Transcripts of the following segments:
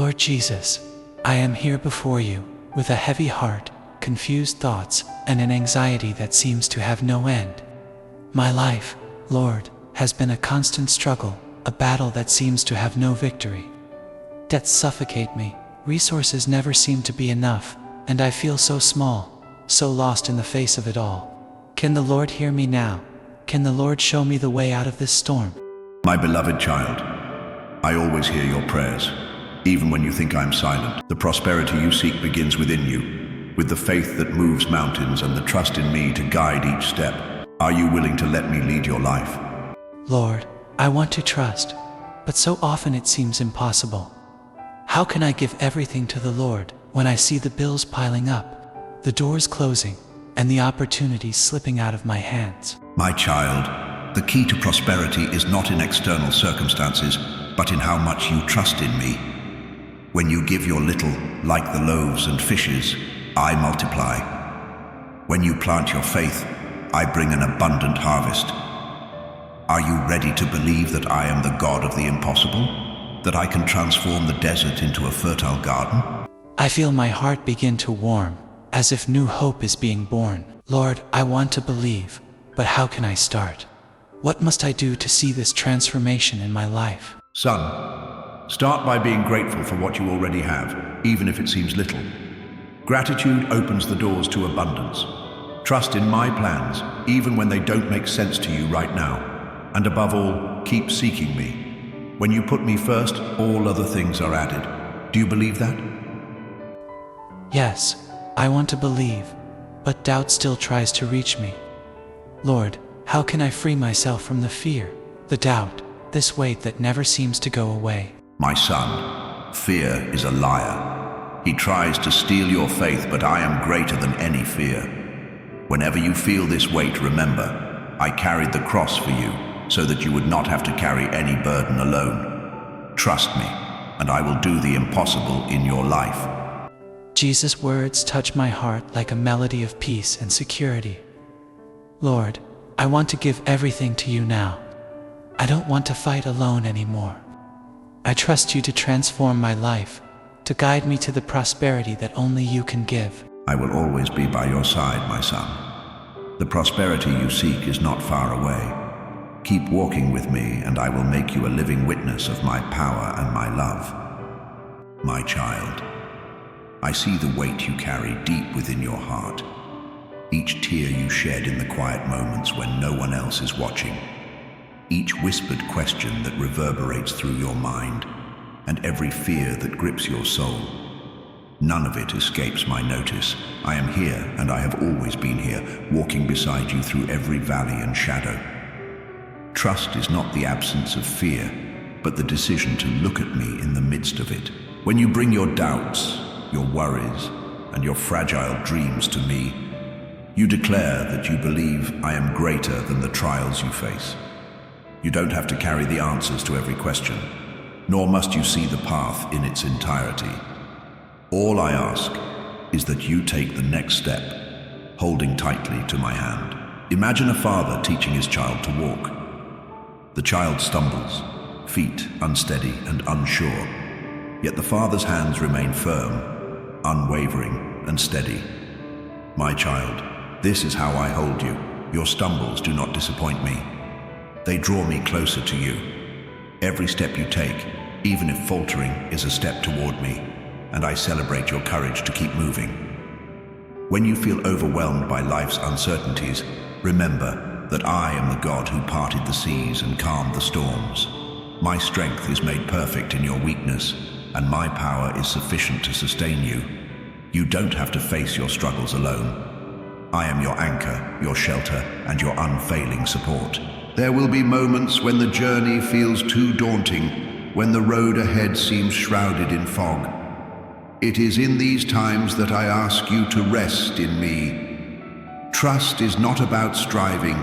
Lord Jesus, I am here before you, with a heavy heart, confused thoughts, and an anxiety that seems to have no end. My life, Lord, has been a constant struggle, a battle that seems to have no victory. Debts suffocate me, resources never seem to be enough, and I feel so small, so lost in the face of it all. Can the Lord hear me now? Can the Lord show me the way out of this storm? My beloved child, I always hear your prayers, even when you think I'm silent. The prosperity you seek begins within you, with the faith that moves mountains and the trust in me to guide each step. Are you willing to let me lead your life? Lord, I want to trust, but so often it seems impossible. How can I give everything to the Lord when I see the bills piling up, the doors closing, and the opportunities slipping out of my hands? My child, the key to prosperity is not in external circumstances, but in how much you trust in me. When you give your little, like the loaves and fishes, I multiply. When you plant your faith, I bring an abundant harvest. Are you ready to believe that I am the God of the impossible? That I can transform the desert into a fertile garden? I feel my heart begin to warm, as if new hope is being born. Lord, I want to believe, but how can I start? What must I do to see this transformation in my life? Son, start by being grateful for what you already have, even if it seems little. Gratitude opens the doors to abundance. Trust in my plans, even when they don't make sense to you right now. And above all, keep seeking me. When you put me first, all other things are added. Do you believe that? Yes, I want to believe, but doubt still tries to reach me. Lord, how can I free myself from the fear, the doubt, this weight that never seems to go away? My son, fear is a liar. He tries to steal your faith, but I am greater than any fear. Whenever you feel this weight, remember, I carried the cross for you, so that you would not have to carry any burden alone. Trust me, and I will do the impossible in your life. Jesus' words touch my heart like a melody of peace and security. Lord, I want to give everything to you now. I don't want to fight alone anymore. I trust you to transform my life, to guide me to the prosperity that only you can give. I will always be by your side, my son. The prosperity you seek is not far away. Keep walking with me, and I will make you a living witness of my power and my love. My child, I see the weight you carry deep within your heart. Each tear you shed in the quiet moments when no one else is watching. Each whispered question that reverberates through your mind, and every fear that grips your soul. None of it escapes my notice. I am here, and I have always been here, walking beside you through every valley and shadow. Trust is not the absence of fear, but the decision to look at me in the midst of it. When you bring your doubts, your worries, and your fragile dreams to me, you declare that you believe I am greater than the trials you face. You don't have to carry the answers to every question, nor must you see the path in its entirety. All I ask is that you take the next step, holding tightly to my hand. Imagine a father teaching his child to walk. The child stumbles, feet unsteady and unsure, yet the father's hands remain firm, unwavering and steady. My child, this is how I hold you. Your stumbles do not disappoint me. They draw me closer to you. Every step you take, even if faltering, is a step toward me, and I celebrate your courage to keep moving. When you feel overwhelmed by life's uncertainties, remember that I am the God who parted the seas and calmed the storms. My strength is made perfect in your weakness, and my power is sufficient to sustain you. You don't have to face your struggles alone. I am your anchor, your shelter, and your unfailing support. There will be moments when the journey feels too daunting, when the road ahead seems shrouded in fog. It is in these times that I ask you to rest in me. Trust is not about striving,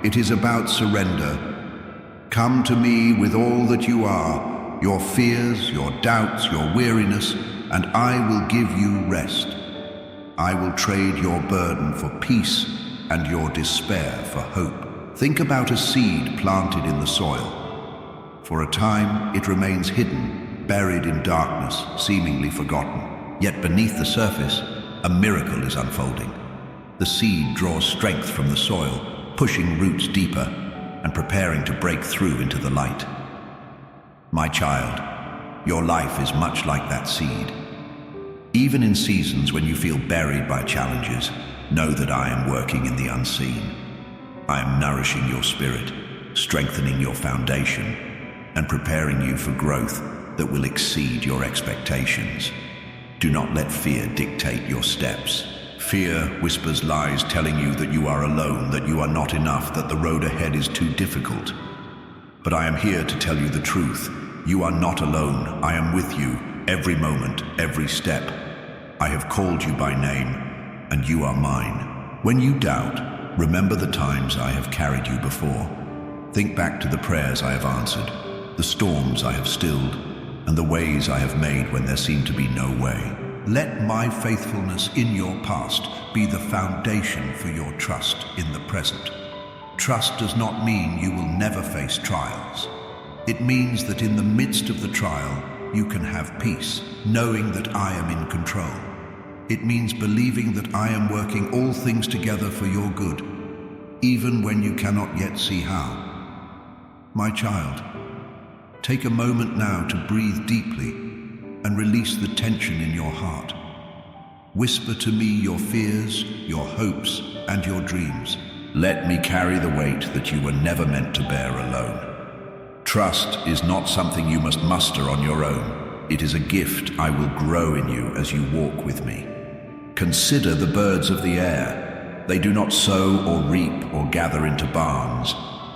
it is about surrender. Come to me with all that you are, your fears, your doubts, your weariness, and I will give you rest. I will trade your burden for peace and your despair for hope. Think about a seed planted in the soil. For a time, it remains hidden, buried in darkness, seemingly forgotten. Yet beneath the surface, a miracle is unfolding. The seed draws strength from the soil, pushing roots deeper and preparing to break through into the light. My child, your life is much like that seed. Even in seasons when you feel buried by challenges, know that I am working in the unseen. I am nourishing your spirit, strengthening your foundation, and preparing you for growth that will exceed your expectations. Do not let fear dictate your steps. Fear whispers lies telling you that you are alone, that you are not enough, that the road ahead is too difficult. But I am here to tell you the truth. You are not alone. I am with you, every moment, every step. I have called you by name, and you are mine. When you doubt, remember the times I have carried you before. Think back to the prayers I have answered, the storms I have stilled, and the ways I have made when there seemed to be no way. Let my faithfulness in your past be the foundation for your trust in the present. Trust does not mean you will never face trials. It means that in the midst of the trial, you can have peace, knowing that I am in control. It means believing that I am working all things together for your good, even when you cannot yet see how. My child, take a moment now to breathe deeply and release the tension in your heart. Whisper to me your fears, your hopes, and your dreams. Let me carry the weight that you were never meant to bear alone. Trust is not something you must muster on your own. It is a gift I will grow in you as you walk with me. Consider the birds of the air. They do not sow or reap or gather into barns,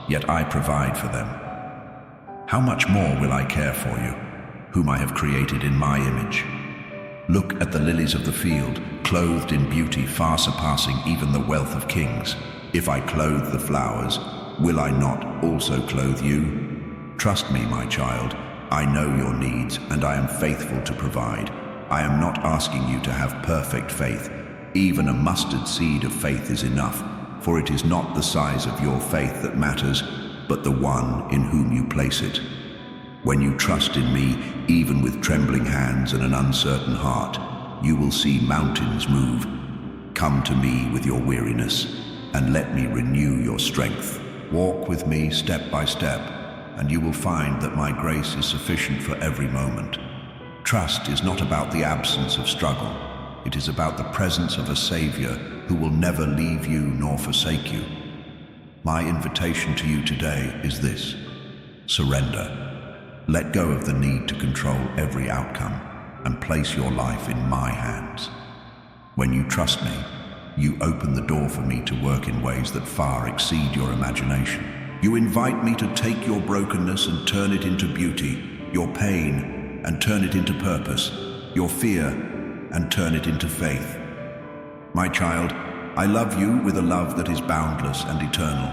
yet I provide for them. How much more will I care for you, whom I have created in my image? Look at the lilies of the field, clothed in beauty far surpassing even the wealth of kings. If I clothe the flowers, will I not also clothe you? Trust me, my child, I know your needs and I am faithful to provide. I am not asking you to have perfect faith. Even a mustard seed of faith is enough, for it is not the size of your faith that matters, but the one in whom you place it. When you trust in me, even with trembling hands and an uncertain heart, you will see mountains move. Come to me with your weariness, and let me renew your strength. Walk with me step by step, and you will find that my grace is sufficient for every moment. Trust is not about the absence of struggle. It is about the presence of a Savior who will never leave you nor forsake you. My invitation to you today is this: surrender. Let go of the need to control every outcome and place your life in my hands. When you trust me, you open the door for me to work in ways that far exceed your imagination. You invite me to take your brokenness and turn it into beauty, your pain and turn it into purpose, your fear and turn it into faith. My child, I love you with a love that is boundless and eternal.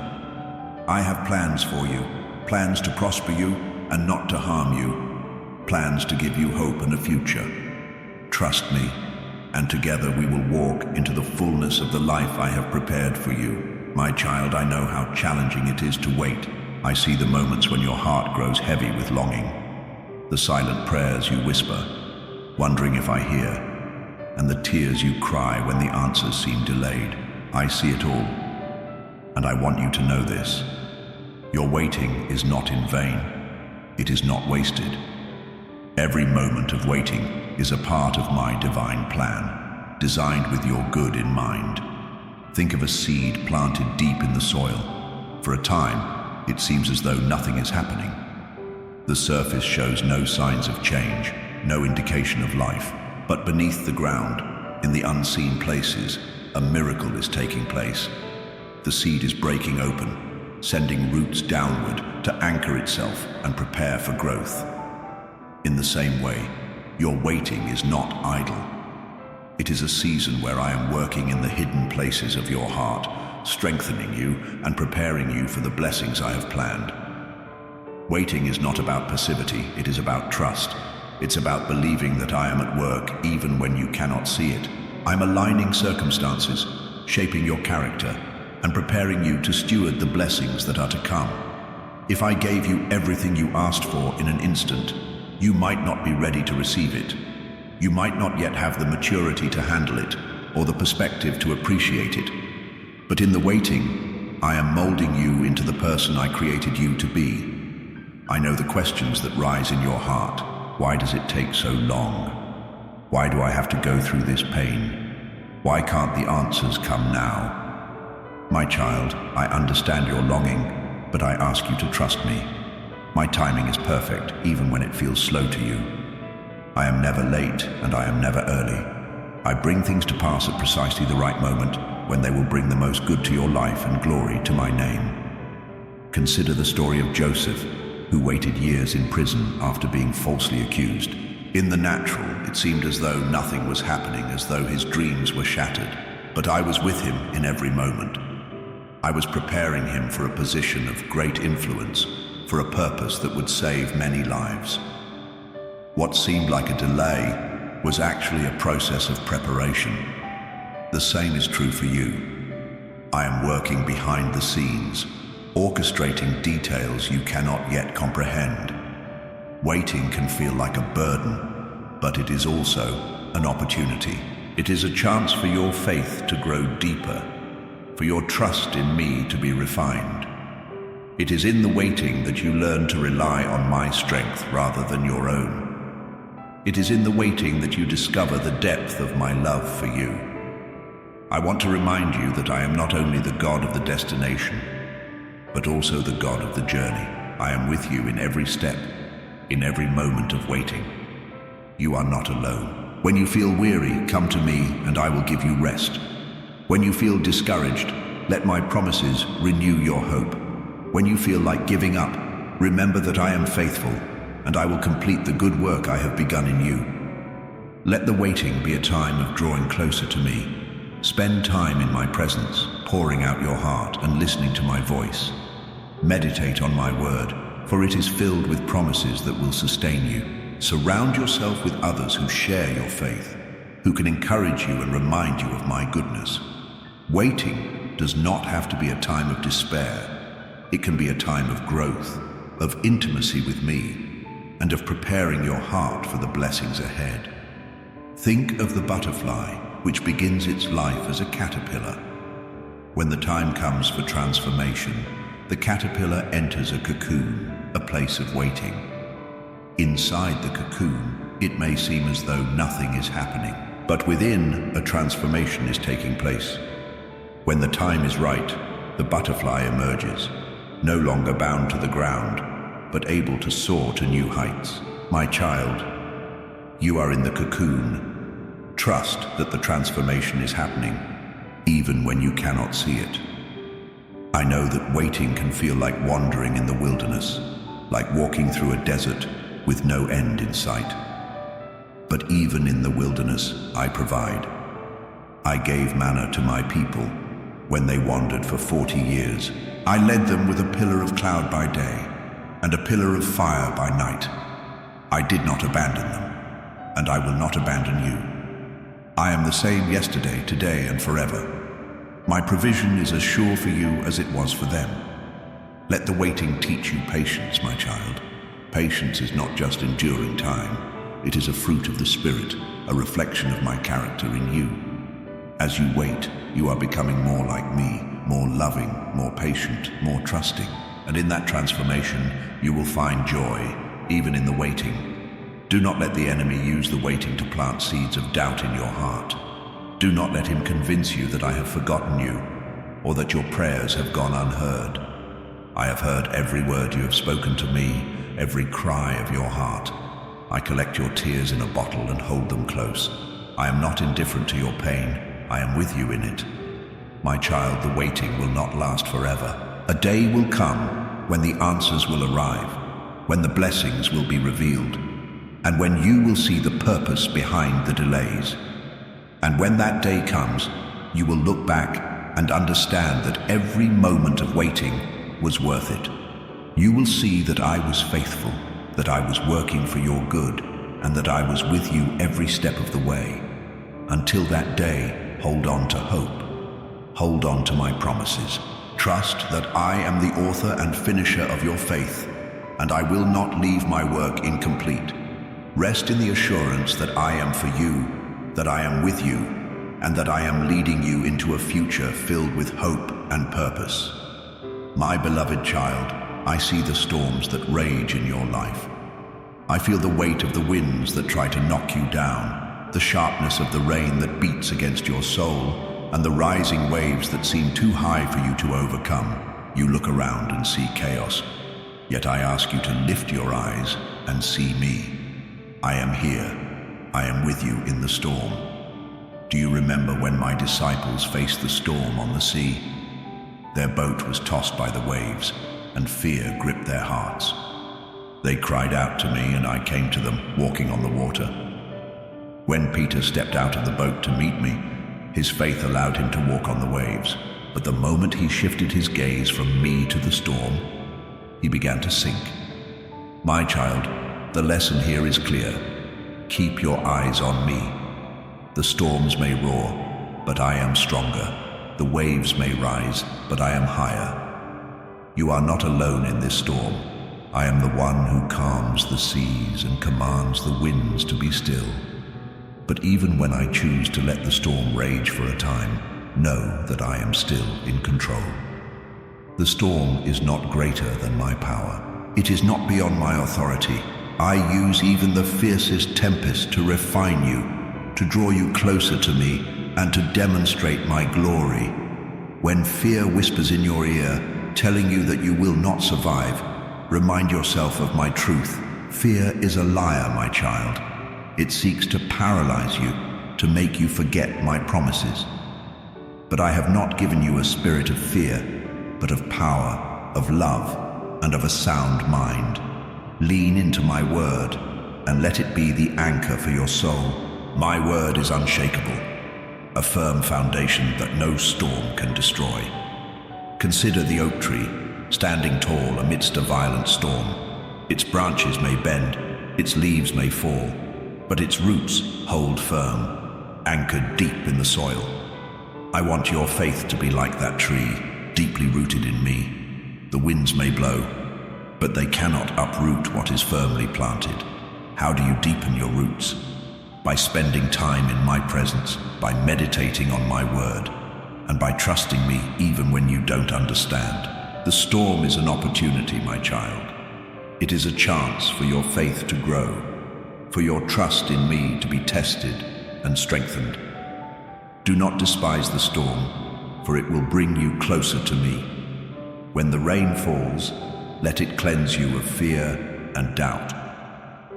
I have plans for you, plans to prosper you and not to harm you, plans to give you hope and a future. Trust me, and together we will walk into the fullness of the life I have prepared for you. My child, I know how challenging it is to wait. I see the moments when your heart grows heavy with longing, the silent prayers you whisper, wondering if I hear, and the tears you cry when the answers seem delayed. I see it all, and I want you to know this. Your waiting is not in vain. It is not wasted. Every moment of waiting is a part of my divine plan, designed with your good in mind. Think of a seed planted deep in the soil. For a time, it seems as though nothing is happening. The surface shows no signs of change, no indication of life. But beneath the ground, in the unseen places, a miracle is taking place. The seed is breaking open, sending roots downward to anchor itself and prepare for growth. In the same way, your waiting is not idle. It is a season where I am working in the hidden places of your heart, strengthening you and preparing you for the blessings I have planned. Waiting is not about passivity, it is about trust. It's about believing that I am at work even when you cannot see it. I'm aligning circumstances, shaping your character, and preparing you to steward the blessings that are to come. If I gave you everything you asked for in an instant, You might not be ready to receive it. You might not yet have the maturity to handle it, or the perspective to appreciate it. But in the waiting, I am molding you into the person I created you to be. I know the questions that rise in your heart. Why does it take so long? Why do I have to go through this pain? Why can't the answers come now? My child, I understand your longing, but I ask you to trust me. My timing is perfect, even when it feels slow to you. I am never late, and I am never early. I bring things to pass at precisely the right moment, when they will bring the most good to your life and glory to my name. Consider the story of Joseph, who waited years in prison after being falsely accused. In the natural, it seemed as though nothing was happening, as though his dreams were shattered. But I was with him in every moment. I was preparing him for a position of great influence, for a purpose that would save many lives. What seemed like a delay was actually a process of preparation. The same is true for you. I am working behind the scenes, orchestrating details you cannot yet comprehend. Waiting can feel like a burden, but it is also an opportunity. It is a chance for your faith to grow deeper, for your trust in me to be refined. It is in the waiting that you learn to rely on my strength rather than your own. It is in the waiting that you discover the depth of my love for you. I want to remind you that I am not only the God of the destination, but also the God of the journey. I am with you in every step, in every moment of waiting. You are not alone. When you feel weary, come to me and I will give you rest. When you feel discouraged, let my promises renew your hope. When you feel like giving up, remember that I am faithful and I will complete the good work I have begun in you. Let the waiting be a time of drawing closer to me. Spend time in my presence, pouring out your heart and listening to my voice. Meditate on my word, for it is filled with promises that will sustain you. Surround yourself with others who share your faith, who can encourage you and remind you of my goodness. Waiting does not have to be a time of despair. It can be a time of growth, of intimacy with me, and of preparing your heart for the blessings ahead. Think of the butterfly, which begins its life as a caterpillar. When the time comes for transformation, the caterpillar enters a cocoon, a place of waiting. Inside the cocoon, it may seem as though nothing is happening, but within, a transformation is taking place. When the time is right, the butterfly emerges, no longer bound to the ground, but able to soar to new heights. My child, you are in the cocoon. Trust that the transformation is happening, even when you cannot see it. I know that waiting can feel like wandering in the wilderness, like walking through a desert with no end in sight. But even in the wilderness, I provide. I gave manna to my people when they wandered for 40 years. I led them with a pillar of cloud by day and a pillar of fire by night. I did not abandon them, and I will not abandon you. I am the same yesterday, today, and forever. My provision is as sure for you as it was for them. Let the waiting teach you patience, my child. Patience is not just enduring time. It is a fruit of the Spirit, a reflection of my character in you. As you wait, you are becoming more like me, more loving, more patient, more trusting. And in that transformation, you will find joy, even in the waiting. Do not let the enemy use the waiting to plant seeds of doubt in your heart. Do not let him convince you that I have forgotten you, or that your prayers have gone unheard. I have heard every word you have spoken to me, every cry of your heart. I collect your tears in a bottle and hold them close. I am not indifferent to your pain. I am with you in it. My child, the waiting will not last forever. A day will come when the answers will arrive, when the blessings will be revealed, and when you will see the purpose behind the delays. And when that day comes, you will look back and understand that every moment of waiting was worth it. You will see that I was faithful, that I was working for your good, and that I was with you every step of the way. Until that day, hold on to hope. Hold on to my promises. Trust that I am the author and finisher of your faith, and I will not leave my work incomplete. Rest in the assurance that I am for you, that I am with you, and that I am leading you into a future filled with hope and purpose. My beloved child, I see the storms that rage in your life. I feel the weight of the winds that try to knock you down, the sharpness of the rain that beats against your soul, and the rising waves that seem too high for you to overcome. You look around and see chaos, yet I ask you to lift your eyes and see me. I am here. I am with you in the storm. Do you remember when my disciples faced the storm on the sea? Their boat was tossed by the waves, and fear gripped their hearts. They cried out to me, and I came to them, walking on the water. When Peter stepped out of the boat to meet me, his faith allowed him to walk on the waves. But the moment he shifted his gaze from me to the storm, he began to sink. My child, the lesson here is clear. Keep your eyes on me. The storms may roar, but I am stronger. The waves may rise, but I am higher. You are not alone in this storm. I am the one who calms the seas and commands the winds to be still. But even when I choose to let the storm rage for a time, know that I am still in control. The storm is not greater than my power. It is not beyond my authority. I use even the fiercest tempest to refine you, to draw you closer to me, and to demonstrate my glory. When fear whispers in your ear, telling you that you will not survive, remind yourself of my truth. Fear is a liar, my child. It seeks to paralyze you, to make you forget my promises. But I have not given you a spirit of fear, but of power, of love, and of a sound mind. Lean into my word, and let it be the anchor for your soul. My word is unshakable, a firm foundation that no storm can destroy. Consider the oak tree, standing tall amidst a violent storm. Its branches may bend, its leaves may fall, but its roots hold firm, anchored deep in the soil. I want your faith to be like that tree, deeply rooted in me. The winds may blow, but they cannot uproot what is firmly planted. How do you deepen your roots? By spending time in my presence, by meditating on my word, and by trusting me even when you don't understand. The storm is an opportunity, my child. It is a chance for your faith to grow, for your trust in me to be tested and strengthened. Do not despise the storm, for it will bring you closer to me. When the rain falls, let it cleanse you of fear and doubt.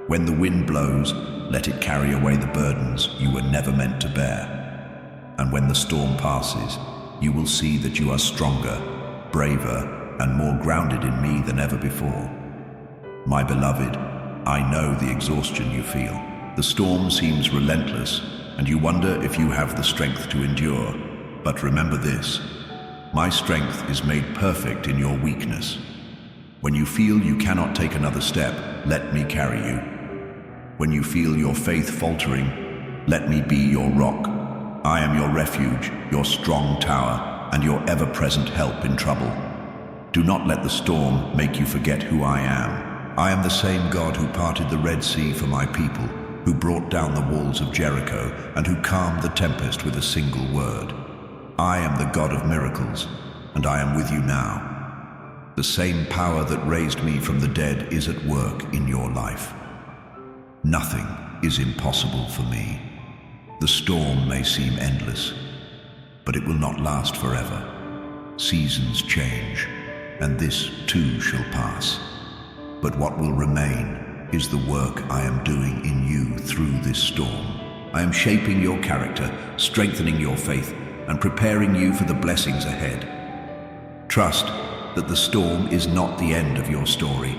When the wind blows, let it carry away the burdens you were never meant to bear. And when the storm passes, you will see that you are stronger, braver, and more grounded in me than ever before. My beloved, I know the exhaustion you feel. The storm seems relentless, and you wonder if you have the strength to endure. But remember this, my strength is made perfect in your weakness. When you feel you cannot take another step, let me carry you. When you feel your faith faltering, let me be your rock. I am your refuge, your strong tower, and your ever-present help in trouble. Do not let the storm make you forget who I am. I am the same God who parted the Red Sea for my people, who brought down the walls of Jericho, and who calmed the tempest with a single word. I am the God of miracles, and I am with you now. The same power that raised me from the dead is at work in your life. Nothing is impossible for me. The storm may seem endless, but it will not last forever. Seasons change, and this too shall pass. But what will remain is the work I am doing in you through this storm. I am shaping your character, strengthening your faith, and preparing you for the blessings ahead. Trust that the storm is not the end of your story.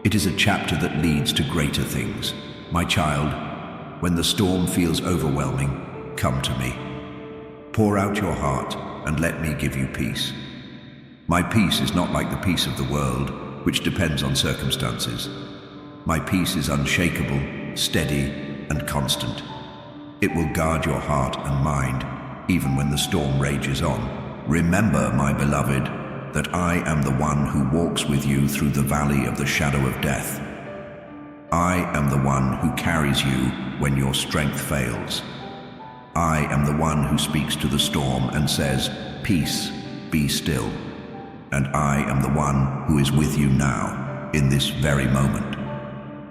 It is a chapter that leads to greater things. My child, when the storm feels overwhelming, come to me. Pour out your heart and let me give you peace. My peace is not like the peace of the world, which depends on circumstances. My peace is unshakable, steady, and constant. It will guard your heart and mind, even when the storm rages on. Remember, my beloved, that I am the one who walks with you through the valley of the shadow of death. I am the one who carries you when your strength fails. I am the one who speaks to the storm and says, "Peace, be still." And I am the one who is with you now, in this very moment.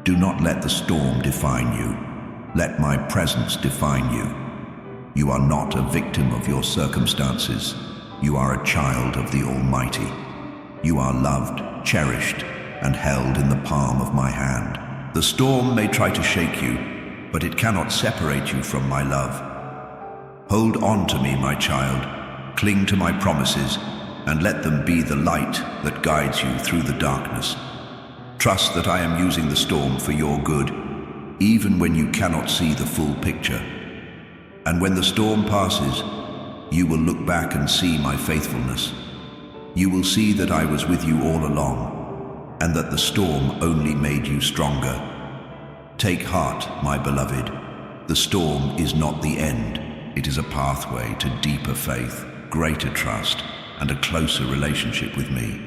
Do not let the storm define you. Let my presence define you. You are not a victim of your circumstances. You are a child of the Almighty. You are loved, cherished, and held in the palm of my hand. The storm may try to shake you, but it cannot separate you from my love. Hold on to me, my child. Cling to my promises, and let them be the light that guides you through the darkness. Trust that I am using the storm for your good, even when you cannot see the full picture. And when the storm passes, you will look back and see my faithfulness. You will see that I was with you all along, and that the storm only made you stronger. Take heart, my beloved. The storm is not the end. It is a pathway to deeper faith, greater trust, and a closer relationship with me.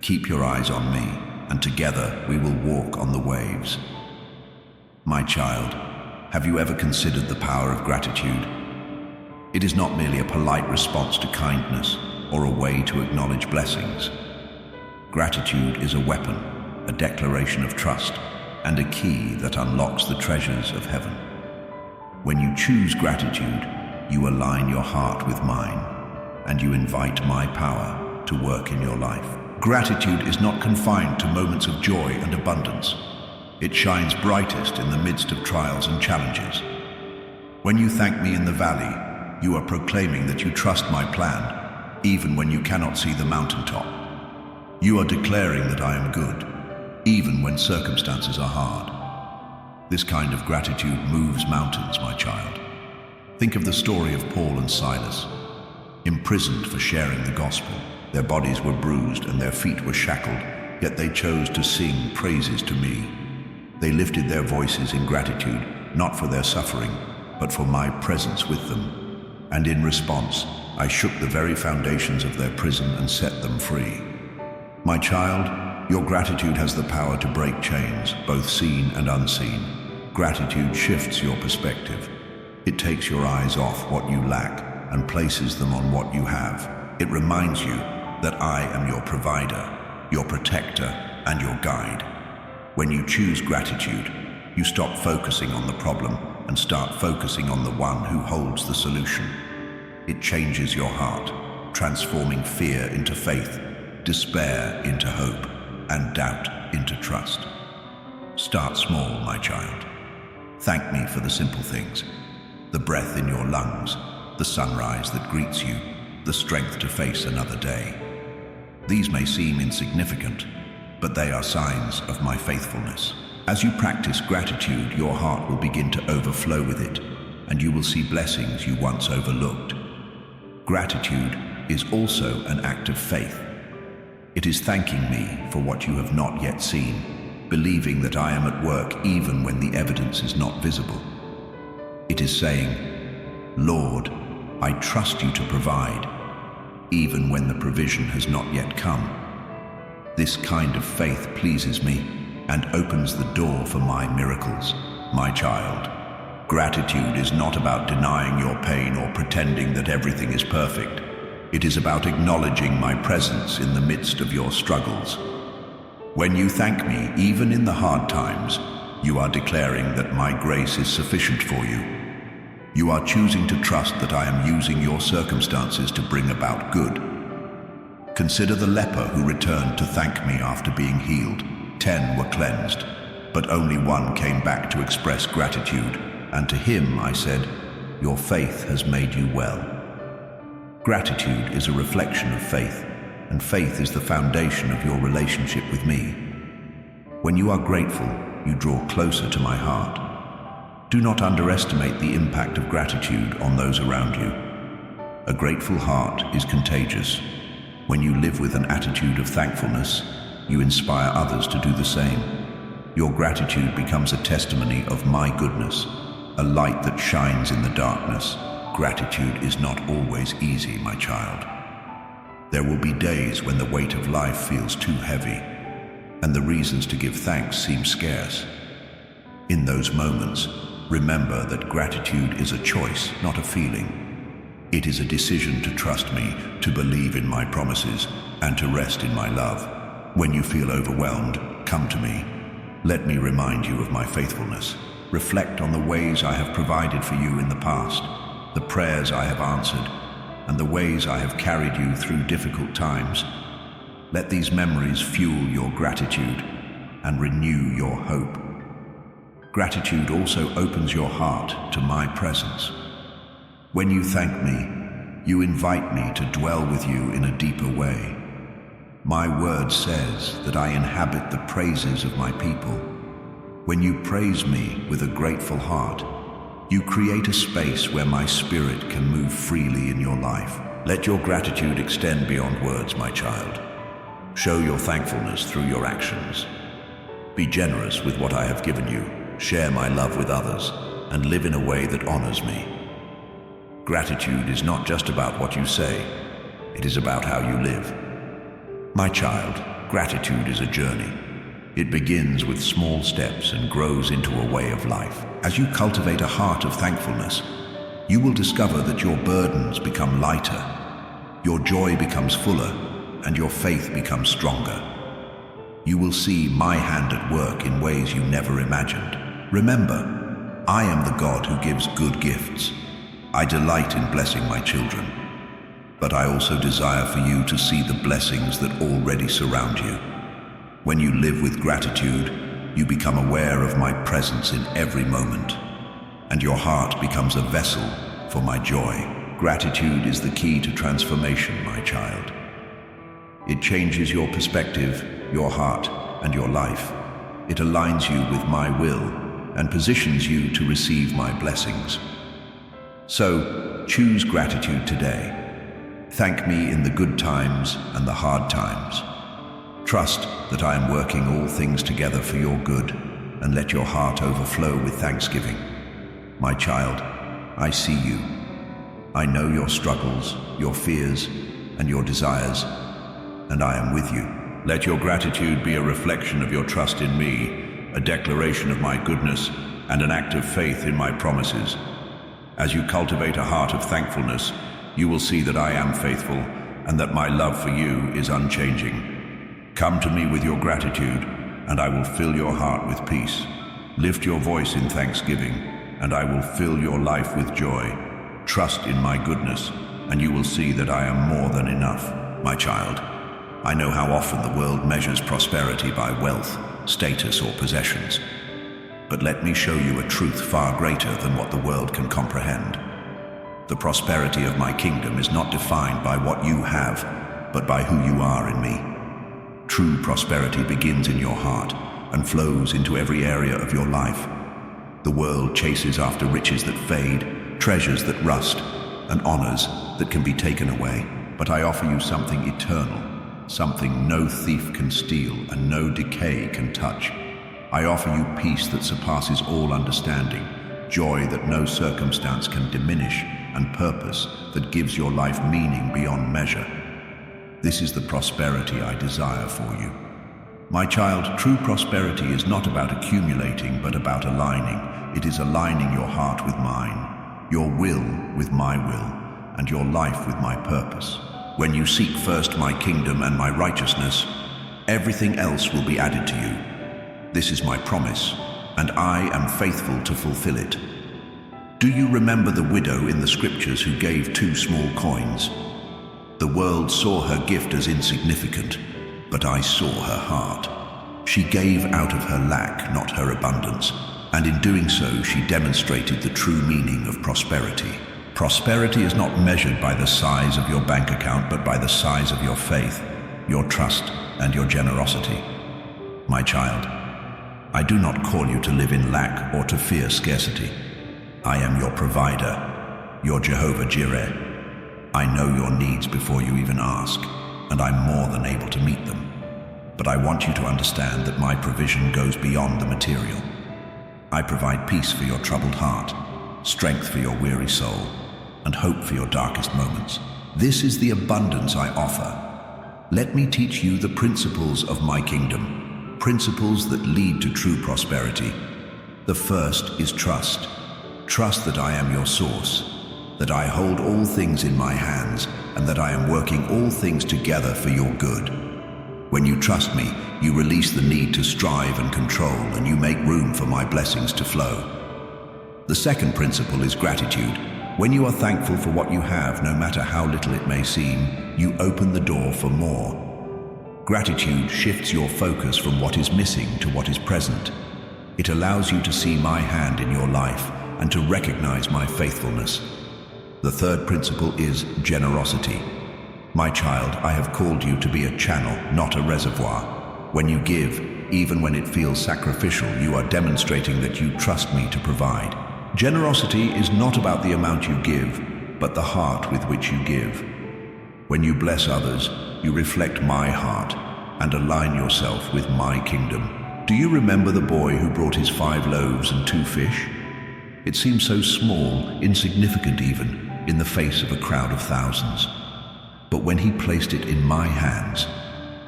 Keep your eyes on me, and together we will walk on the waves. My child, have you ever considered the power of gratitude? It is not merely a polite response to kindness or a way to acknowledge blessings. Gratitude is a weapon, a declaration of trust, and a key that unlocks the treasures of heaven. When you choose gratitude, you align your heart with mine, and you invite my power to work in your life. Gratitude is not confined to moments of joy and abundance. It shines brightest in the midst of trials and challenges. When you thank me in the valley, you are proclaiming that you trust my plan, even when you cannot see the mountaintop. You are declaring that I am good, even when circumstances are hard. This kind of gratitude moves mountains, my child. Think of the story of Paul and Silas, imprisoned for sharing the gospel. Their bodies were bruised and their feet were shackled, yet they chose to sing praises to me. They lifted their voices in gratitude, not for their suffering, but for my presence with them. And in response, I shook the very foundations of their prison and set them free. My child, your gratitude has the power to break chains, both seen and unseen. Gratitude shifts your perspective. It takes your eyes off what you lack and places them on what you have. It reminds you that I am your provider, your protector, and your guide. When you choose gratitude, you stop focusing on the problem and start focusing on the one who holds the solution. It changes your heart, transforming fear into faith, despair into hope, and doubt into trust. Start small, my child. Thank me for the simple things: the breath in your lungs, the sunrise that greets you, the strength to face another day. These may seem insignificant, but they are signs of my faithfulness. As you practice gratitude, your heart will begin to overflow with it, and you will see blessings you once overlooked. Gratitude is also an act of faith. It is thanking me for what you have not yet seen, believing that I am at work even when the evidence is not visible. It is saying, "Lord, I trust you to provide, even when the provision has not yet come." This kind of faith pleases me and opens the door for my miracles. My child, gratitude is not about denying your pain or pretending that everything is perfect. It is about acknowledging my presence in the midst of your struggles. When you thank me, even in the hard times, you are declaring that my grace is sufficient for you. You are choosing to trust that I am using your circumstances to bring about good. Consider the leper who returned to thank me after being healed. 10 were cleansed, but only one came back to express gratitude, and to him I said, "Your faith has made you well." Gratitude is a reflection of faith, and faith is the foundation of your relationship with me. When you are grateful, you draw closer to my heart. Do not underestimate the impact of gratitude on those around you. A grateful heart is contagious. When you live with an attitude of thankfulness, you inspire others to do the same. Your gratitude becomes a testimony of my goodness, a light that shines in the darkness. Gratitude is not always easy, my child. There will be days when the weight of life feels too heavy, and the reasons to give thanks seem scarce. In those moments, remember that gratitude is a choice, not a feeling. It is a decision to trust me, to believe in my promises, and to rest in my love. When you feel overwhelmed, come to me. Let me remind you of my faithfulness. Reflect on the ways I have provided for you in the past, the prayers I have answered, and the ways I have carried you through difficult times. Let these memories fuel your gratitude and renew your hope. Gratitude also opens your heart to my presence. When you thank me, you invite me to dwell with you in a deeper way. My word says that I inhabit the praises of my people. When you praise me with a grateful heart, you create a space where my spirit can move freely in your life. Let your gratitude extend beyond words, my child. Show your thankfulness through your actions. Be generous with what I have given you. Share my love with others, and live in a way that honors me. Gratitude is not just about what you say, it is about how you live. My child, gratitude is a journey. It begins with small steps and grows into a way of life. As you cultivate a heart of thankfulness, you will discover that your burdens become lighter, your joy becomes fuller, and your faith becomes stronger. You will see my hand at work in ways you never imagined. Remember, I am the God who gives good gifts. I delight in blessing my children, but I also desire for you to see the blessings that already surround you. When you live with gratitude, you become aware of my presence in every moment, and your heart becomes a vessel for my joy. Gratitude is the key to transformation, my child. It changes your perspective, your heart, and your life. It aligns you with my will and positions you to receive my blessings. So, choose gratitude today. Thank me in the good times and the hard times. Trust that I am working all things together for your good, and let your heart overflow with thanksgiving. My child, I see you. I know your struggles, your fears, and your desires, and I am with you. Let your gratitude be a reflection of your trust in me, a declaration of my goodness, and an act of faith in my promises. As you cultivate a heart of thankfulness, you will see that I am faithful and that my love for you is unchanging. Come to me with your gratitude, and I will fill your heart with peace. Lift your voice in thanksgiving, and I will fill your life with joy. Trust in my goodness, and you will see that I am more than enough. My child, I know how often the world measures prosperity by wealth, status, or possessions. But let me show you a truth far greater than what the world can comprehend. The prosperity of my kingdom is not defined by what you have, but by who you are in me. True prosperity begins in your heart and flows into every area of your life. The world chases after riches that fade, treasures that rust, and honors that can be taken away. But I offer you something eternal, something no thief can steal and no decay can touch. I offer you peace that surpasses all understanding, joy that no circumstance can diminish, and purpose that gives your life meaning beyond measure. This is the prosperity I desire for you. My child, true prosperity is not about accumulating, but about aligning. It is aligning your heart with mine, your will with my will, and your life with my purpose. When you seek first my kingdom and my righteousness, everything else will be added to you. This is my promise, and I am faithful to fulfill it. Do you remember the widow in the scriptures who gave 2 small coins? The world saw her gift as insignificant, but I saw her heart. She gave out of her lack, not her abundance, and in doing so, she demonstrated the true meaning of prosperity. Prosperity is not measured by the size of your bank account, but by the size of your faith, your trust, and your generosity. My child, I do not call you to live in lack or to fear scarcity. I am your provider, your Jehovah Jireh. I know your needs before you even ask, and I'm more than able to meet them. But I want you to understand that my provision goes beyond the material. I provide peace for your troubled heart, strength for your weary soul, and hope for your darkest moments. This is the abundance I offer. Let me teach you the principles of my kingdom, principles that lead to true prosperity. The first is trust. Trust that I am your source, that I hold all things in my hands, and that I am working all things together for your good. When you trust me, you release the need to strive and control, and you make room for my blessings to flow. The second principle is gratitude. When you are thankful for what you have, no matter how little it may seem, you open the door for more. Gratitude shifts your focus from what is missing to what is present. It allows you to see my hand in your life and to recognize my faithfulness. The third principle is generosity. My child, I have called you to be a channel, not a reservoir. When you give, even when it feels sacrificial, you are demonstrating that you trust me to provide. Generosity is not about the amount you give, but the heart with which you give. When you bless others, you reflect my heart and align yourself with my kingdom. Do you remember the boy who brought his 5 loaves and 2 fish? It seemed so small, insignificant even, in the face of a crowd of thousands. But when he placed it in my hands,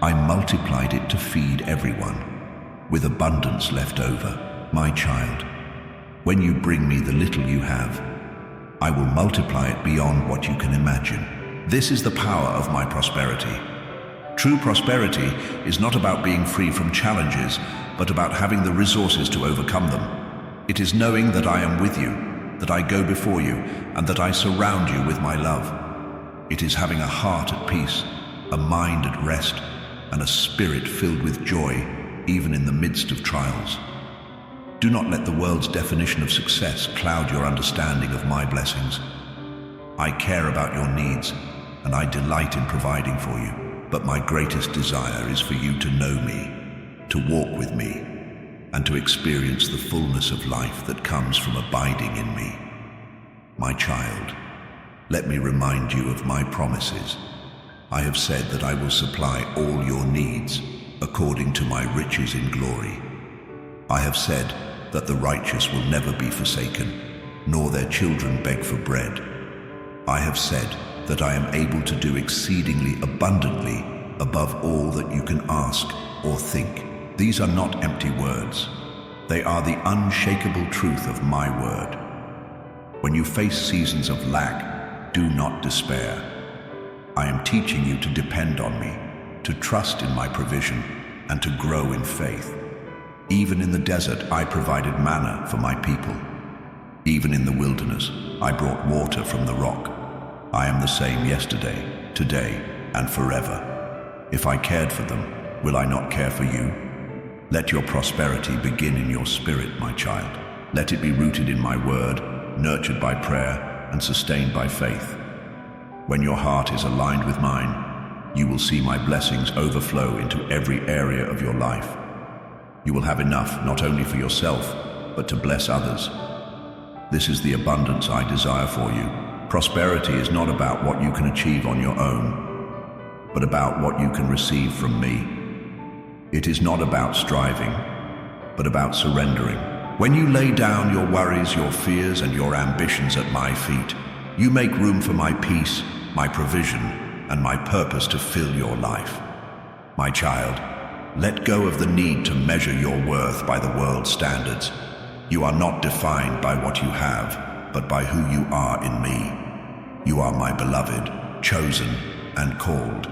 I multiplied it to feed everyone, with abundance left over. My child, when you bring me the little you have, I will multiply it beyond what you can imagine. This is the power of my prosperity. True prosperity is not about being free from challenges, but about having the resources to overcome them. It is knowing that I am with you, that I go before you, and that I surround you with my love. It is having a heart at peace, a mind at rest, and a spirit filled with joy, even in the midst of trials. Do not let the world's definition of success cloud your understanding of my blessings. I care about your needs, and I delight in providing for you. But my greatest desire is for you to know me, to walk with me, and to experience the fullness of life that comes from abiding in me. My child, let me remind you of my promises. I have said that I will supply all your needs according to my riches in glory. I have said that the righteous will never be forsaken, nor their children beg for bread. I have said that I am able to do exceedingly abundantly above all that you can ask or think. These are not empty words. They are the unshakable truth of my word. When you face seasons of lack, do not despair. I am teaching you to depend on me, to trust in my provision, and to grow in faith. Even in the desert, I provided manna for my people. Even in the wilderness, I brought water from the rock. I am the same yesterday, today, and forever. If I cared for them, will I not care for you? Let your prosperity begin in your spirit, my child. Let it be rooted in my word, nurtured by prayer, and sustained by faith. When your heart is aligned with mine, you will see my blessings overflow into every area of your life. You will have enough not only for yourself, but to bless others. This is the abundance I desire for you. Prosperity is not about what you can achieve on your own, but about what you can receive from me. It is not about striving, but about surrendering. When you lay down your worries, your fears, and your ambitions at my feet, you make room for my peace, my provision, and my purpose to fill your life. My child, let go of the need to measure your worth by the world's standards. You are not defined by what you have, but by who you are in me. You are my beloved, chosen, and called.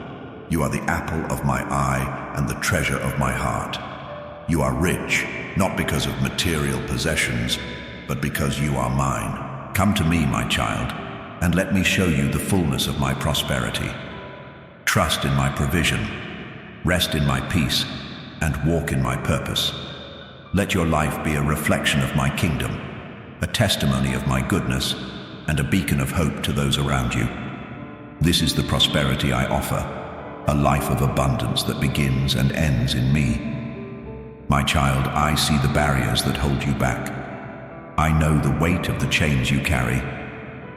You are the apple of my eye and the treasure of my heart. You are rich, not because of material possessions, but because you are mine. Come to me, my child, and let me show you the fullness of my prosperity. Trust in my provision, rest in my peace, and walk in my purpose. Let your life be a reflection of my kingdom, a testimony of my goodness, and a beacon of hope to those around you. This is the prosperity I offer, a life of abundance that begins and ends in me. My child, I see the barriers that hold you back. I know the weight of the chains you carry,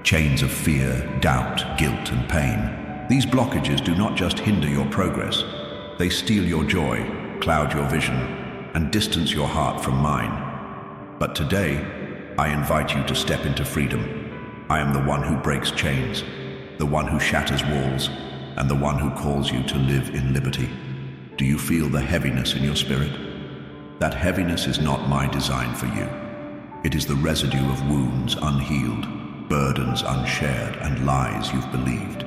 chains of fear, doubt, guilt, and pain. These blockages do not just hinder your progress, they steal your joy, cloud your vision, and distance your heart from mine. But today, I invite you to step into freedom. I am the one who breaks chains, the one who shatters walls, and the one who calls you to live in liberty. Do you feel the heaviness in your spirit? That heaviness is not my design for you. It is the residue of wounds unhealed, burdens unshared, and lies you've believed.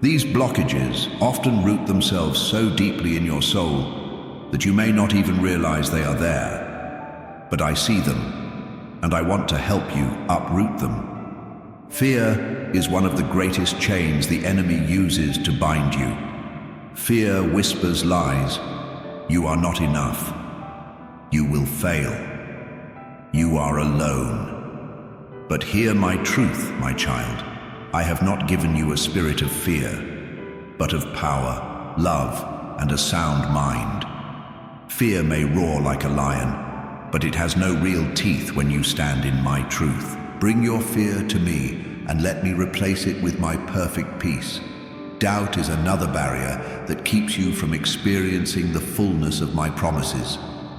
These blockages often root themselves so deeply in your soul that you may not even realize they are there. But I see them, and I want to help you uproot them. Fear is one of the greatest chains the enemy uses to bind you. Fear whispers lies. You are not enough. You will fail. You are alone. But hear my truth, my child. I have not given you a spirit of fear, but of power, love, and a sound mind. Fear may roar like a lion, but it has no real teeth when you stand in my truth. Bring your fear to me, and let me replace it with my perfect peace. Doubt is another barrier that keeps you from experiencing the fullness of my promises.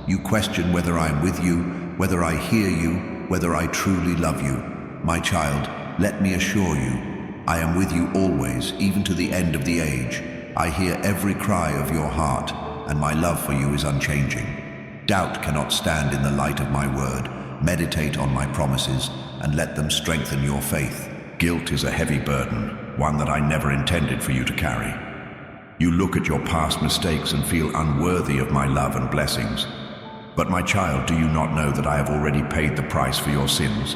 You question whether I am with you, whether I hear you, whether I truly love you. My child, let me assure you, I am with you always, even to the end of the age. I hear every cry of your heart, and my love for you is unchanging. Doubt cannot stand in the light of my word. Meditate on my promises, and let them strengthen your faith. Guilt is a heavy burden, one that I never intended for you to carry. You look at your past mistakes and feel unworthy of my love and blessings. But my child, do you not know that I have already paid the price for your sins?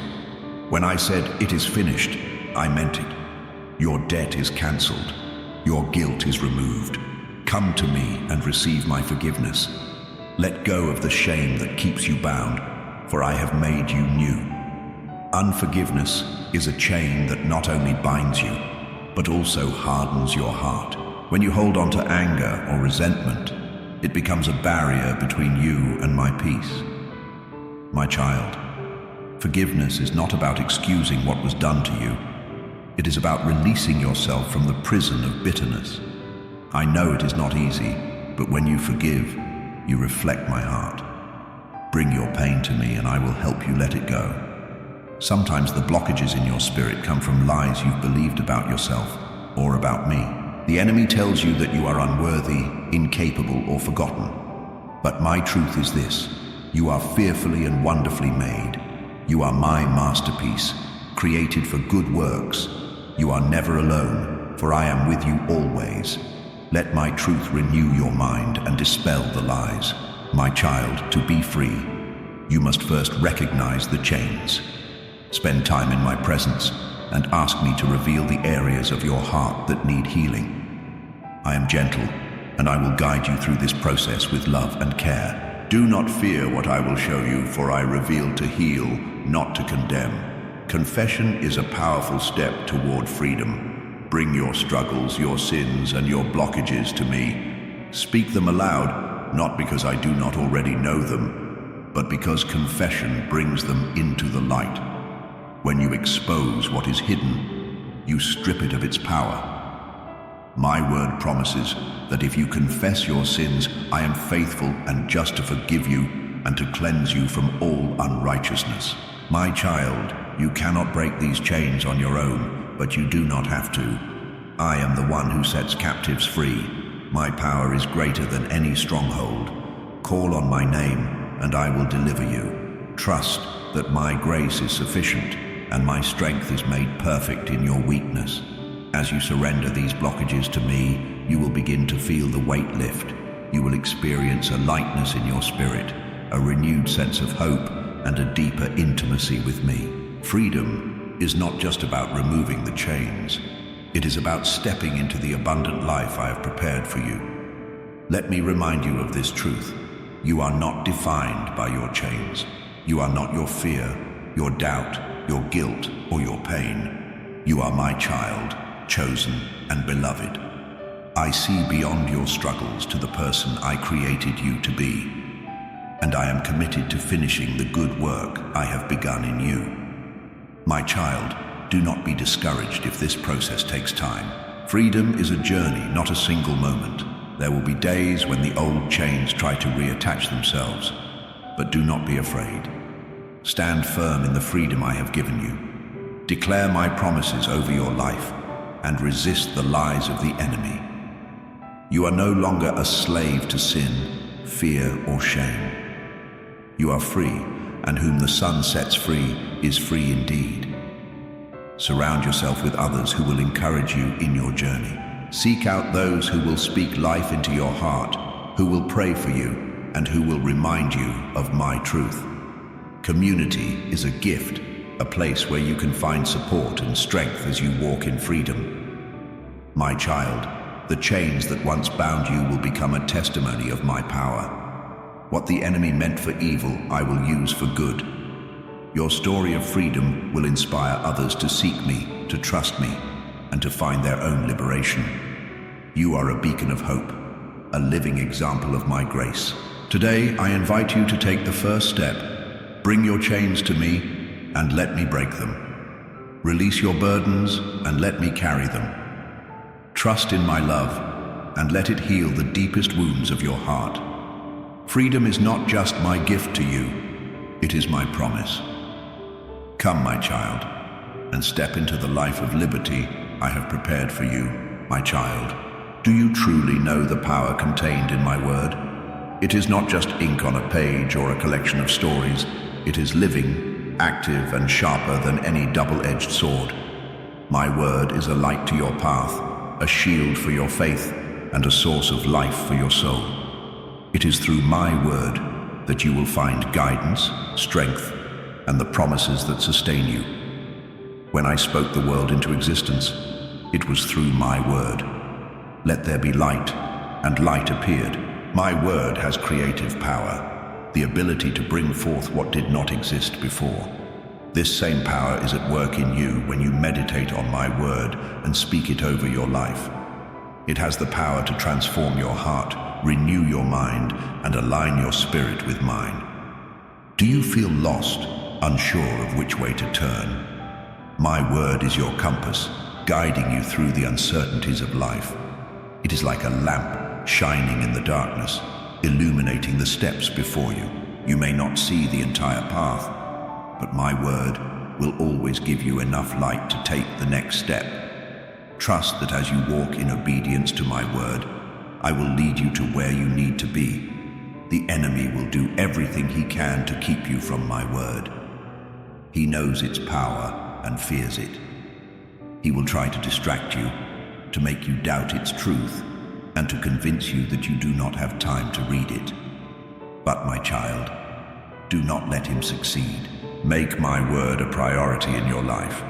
When I said, "It is finished," I meant it. Your debt is cancelled. Your guilt is removed. Come to me and receive my forgiveness. Let go of the shame that keeps you bound, for I have made you new. Unforgiveness is a chain that not only binds you, but also hardens your heart. When you hold on to anger or resentment, it becomes a barrier between you and my peace. My child, forgiveness is not about excusing what was done to you. It is about releasing yourself from the prison of bitterness. I know it is not easy, but when you forgive, you reflect my heart. Bring your pain to me and I will help you let it go. Sometimes the blockages in your spirit come from lies you've believed about yourself or about me. The enemy tells you that you are unworthy, incapable, or forgotten. But my truth is this: you are fearfully and wonderfully made. You are my masterpiece, created for good works. You are never alone, for I am with you always. Let my truth renew your mind and dispel the lies. My child, to be free, you must first recognize the chains. Spend time in my presence and ask me to reveal the areas of your heart that need healing. I am gentle, and I will guide you through this process with love and care. Do not fear what I will show you, for I reveal to heal, not to condemn. Confession is a powerful step toward freedom. Bring your struggles, your sins, and your blockages to me. Speak them aloud, not because I do not already know them, but because confession brings them into the light. When you expose what is hidden, you strip it of its power. My word promises that if you confess your sins, I am faithful and just to forgive you and to cleanse you from all unrighteousness. My child, you cannot break these chains on your own, but you do not have to. I am the one who sets captives free. My power is greater than any stronghold. Call on my name, and I will deliver you. Trust that my grace is sufficient, and my strength is made perfect in your weakness. As you surrender these blockages to me, you will begin to feel the weight lift. You will experience a lightness in your spirit, a renewed sense of hope, and a deeper intimacy with me. Freedom is not just about removing the chains. It is about stepping into the abundant life I have prepared for you. Let me remind you of this truth. You are not defined by your chains. You are not your fear, your doubt, your guilt, or your pain. You are my child, chosen and beloved. I see beyond your struggles to the person I created you to be, and I am committed to finishing the good work I have begun in you. My child, do not be discouraged if this process takes time. Freedom is a journey, not a single moment. There will be days when the old chains try to reattach themselves, but do not be afraid. Stand firm in the freedom I have given you. Declare my promises over your life and resist the lies of the enemy. You are no longer a slave to sin, fear, or shame. You are free, and whom the sun sets free is free indeed. Surround yourself with others who will encourage you in your journey. Seek out those who will speak life into your heart, who will pray for you, and who will remind you of my truth. Community is a gift, a place where you can find support and strength as you walk in freedom. My child, the chains that once bound you will become a testimony of my power. What the enemy meant for evil, I will use for good. Your story of freedom will inspire others to seek me, to trust me, and to find their own liberation. You are a beacon of hope, a living example of my grace. Today, I invite you to take the first step. Bring your chains to me, and let me break them. Release your burdens, and let me carry them. Trust in my love, and let it heal the deepest wounds of your heart. Freedom is not just my gift to you, it is my promise. Come, my child, and step into the life of liberty I have prepared for you, my child. Do you truly know the power contained in my word? It is not just ink on a page or a collection of stories. It is living, active, and sharper than any double-edged sword. My word is a light to your path, a shield for your faith, and a source of life for your soul. It is through my word that you will find guidance, strength, and the promises that sustain you. When I spoke the world into existence, it was through my word. Let there be light, and light appeared. My word has creative power, the ability to bring forth what did not exist before. This same power is at work in you when you meditate on my word and speak it over your life. It has the power to transform your heart, renew your mind, and align your spirit with mine. Do you feel lost, unsure of which way to turn? My word is your compass, guiding you through the uncertainties of life. It is like a lamp shining in the darkness, illuminating the steps before you. You may not see the entire path, but my word will always give you enough light to take the next step. Trust that as you walk in obedience to my word, I will lead you to where you need to be. The enemy will do everything he can to keep you from my word. He knows its power and fears it. He will try to distract you, to make you doubt its truth, and to convince you that you do not have time to read it. But my child, do not let him succeed. Make my word a priority in your life.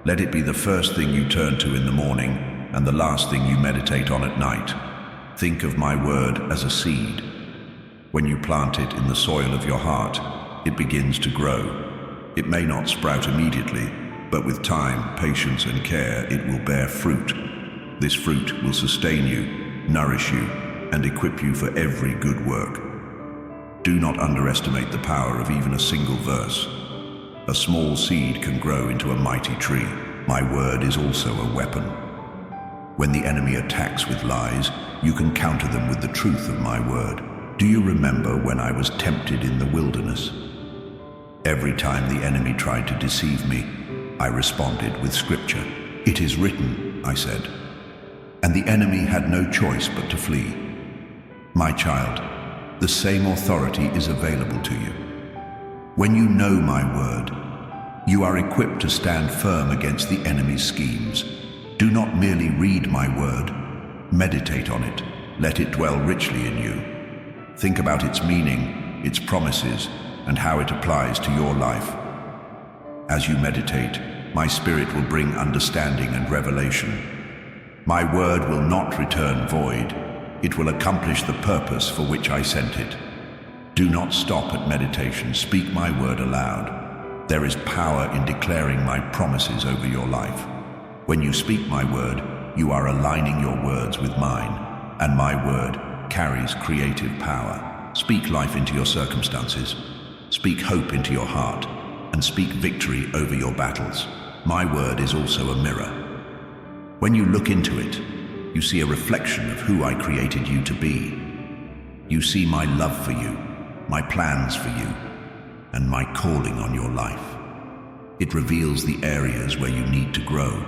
Let it be the first thing you turn to in the morning and the last thing you meditate on at night. Think of my word as a seed. When you plant it in the soil of your heart, it begins to grow. It may not sprout immediately, but with time, patience, and care, it will bear fruit. This fruit will sustain you, nourish you, and equip you for every good work. Do not underestimate the power of even a single verse. A small seed can grow into a mighty tree. My word is also a weapon. When the enemy attacks with lies, you can counter them with the truth of my word. Do you remember when I was tempted in the wilderness? Every time the enemy tried to deceive me, I responded with scripture. It is written, I said. And the enemy had no choice but to flee. My child, the same authority is available to you. When you know my word, you are equipped to stand firm against the enemy's schemes. Do not merely read my word, meditate on it. Let it dwell richly in you. Think about its meaning, its promises, and how it applies to your life. As you meditate, my spirit will bring understanding and revelation. My word will not return void. It will accomplish the purpose for which I sent it. Do not stop at meditation. Speak my word aloud. There is power in declaring my promises over your life. When you speak my word, you are aligning your words with mine, and my word carries creative power. Speak life into your circumstances. Speak hope into your heart, and speak victory over your battles. My word is also a mirror. When you look into it, you see a reflection of who I created you to be. You see my love for you, my plans for you, and my calling on your life. It reveals the areas where you need to grow,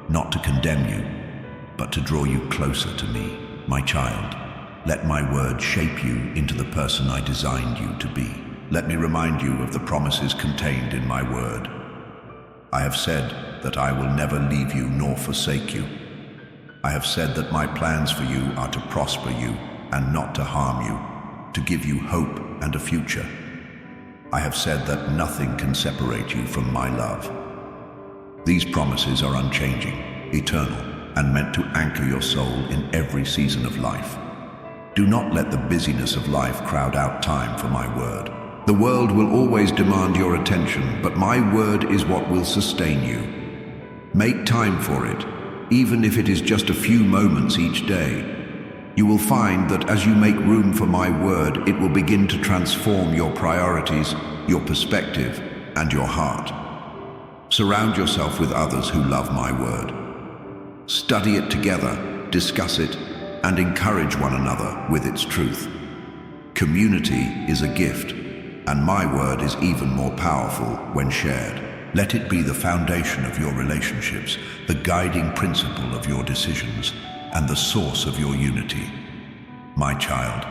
not to condemn you, but to draw you closer to me. My child, let my word shape you into the person I designed you to be. Let me remind you of the promises contained in my word. I have said that I will never leave you nor forsake you. I have said that my plans for you are to prosper you and not to harm you, to give you hope and a future. I have said that nothing can separate you from my love. These promises are unchanging, eternal, and meant to anchor your soul in every season of life. Do not let the busyness of life crowd out time for my word. The world will always demand your attention, but my word is what will sustain you. Make time for it, even if it is just a few moments each day. You will find that as you make room for my word, it will begin to transform your priorities, your perspective, and your heart. Surround yourself with others who love my word. Study it together, discuss it, and encourage one another with its truth. Community is a gift, and my word is even more powerful when shared. Let it be the foundation of your relationships, the guiding principle of your decisions, and the source of your unity. My child,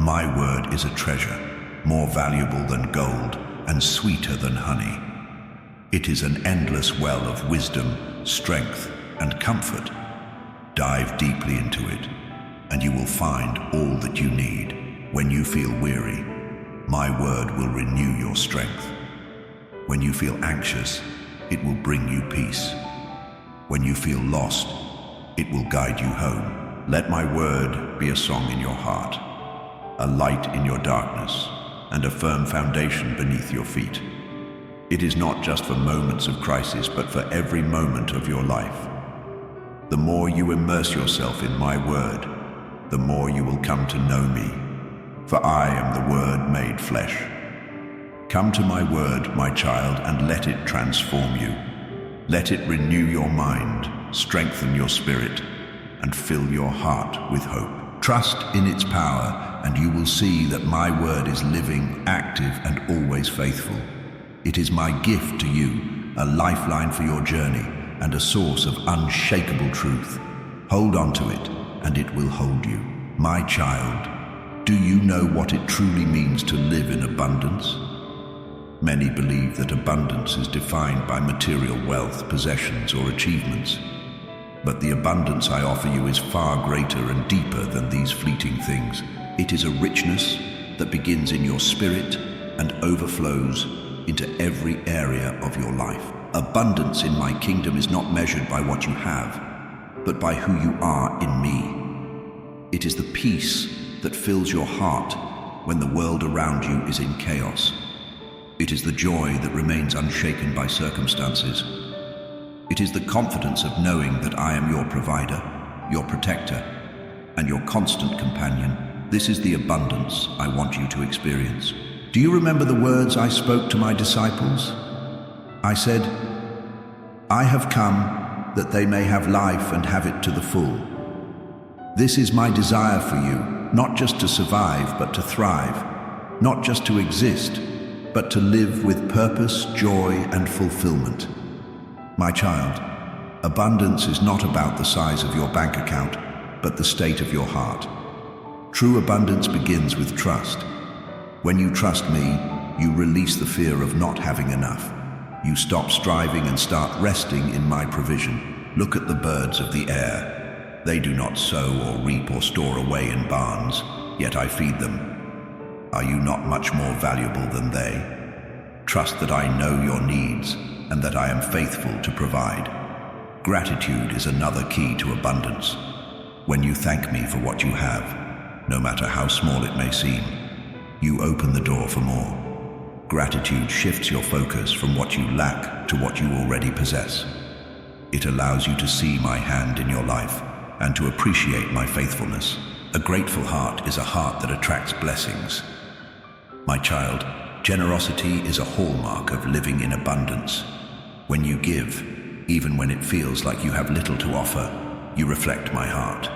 my word is a treasure, more valuable than gold and sweeter than honey. It is an endless well of wisdom, strength, and comfort. Dive deeply into it, and you will find all that you need. When you feel weary, my word will renew your strength. When you feel anxious, it will bring you peace. When you feel lost, it will guide you home. Let my word be a song in your heart, a light in your darkness, and a firm foundation beneath your feet. It is not just for moments of crisis, but for every moment of your life. The more you immerse yourself in my word, the more you will come to know me, for I am the Word made flesh. Come to my word, my child, and let it transform you. Let it renew your mind, strengthen your spirit, and fill your heart with hope. Trust in its power, and you will see that my word is living, active, and always faithful. It is my gift to you, a lifeline for your journey, and a source of unshakable truth. Hold on to it, and it will hold you. My child, do you know what it truly means to live in abundance? Many believe that abundance is defined by material wealth, possessions, or achievements. But the abundance I offer you is far greater and deeper than these fleeting things. It is a richness that begins in your spirit and overflows into every area of your life. Abundance in my kingdom is not measured by what you have, but by who you are in me. It is the peace that fills your heart when the world around you is in chaos. It is the joy that remains unshaken by circumstances. It is the confidence of knowing that I am your provider, your protector, and your constant companion. This is the abundance I want you to experience. Do you remember the words I spoke to my disciples? I said, I have come that they may have life and have it to the full. This is my desire for you, not just to survive, but to thrive, not just to exist, but to live with purpose, joy, and fulfillment. My child, abundance is not about the size of your bank account, but the state of your heart. True abundance begins with trust. When you trust me, you release the fear of not having enough. You stop striving and start resting in my provision. Look at the birds of the air. They do not sow or reap or store away in barns, yet I feed them. Are you not much more valuable than they? Trust that I know your needs and that I am faithful to provide. Gratitude is another key to abundance. When you thank me for what you have, no matter how small it may seem, you open the door for more. Gratitude shifts your focus from what you lack to what you already possess. It allows you to see my hand in your life and to appreciate my faithfulness. A grateful heart is a heart that attracts blessings. My child, generosity is a hallmark of living in abundance. When you give, even when it feels like you have little to offer, you reflect my heart.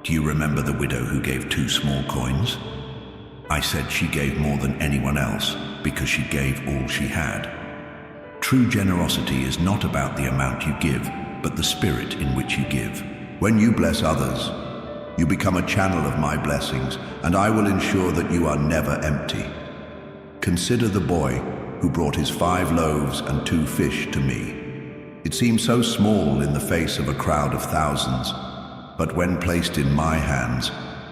Do you remember the widow who gave 2 small coins? I said she gave more than anyone else because she gave all she had. True generosity is not about the amount you give, but the spirit in which you give. When you bless others, you become a channel of my blessings, and I will ensure that you are never empty. Consider the boy who brought his 5 loaves and 2 fish to me. It seemed so small in the face of a crowd of thousands, but when placed in my hands,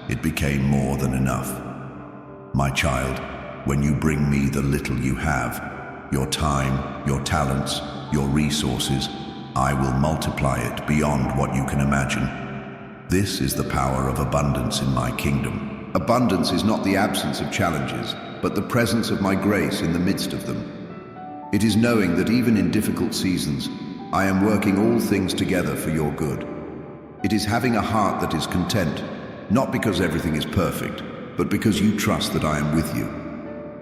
it became more than enough. My child, when you bring me the little you have, your time, your talents, your resources, I will multiply it beyond what you can imagine. This is the power of abundance in my kingdom. Abundance is not the absence of challenges, but the presence of my grace in the midst of them. It is knowing that even in difficult seasons, I am working all things together for your good. It is having a heart that is content, not because everything is perfect, but because you trust that I am with you.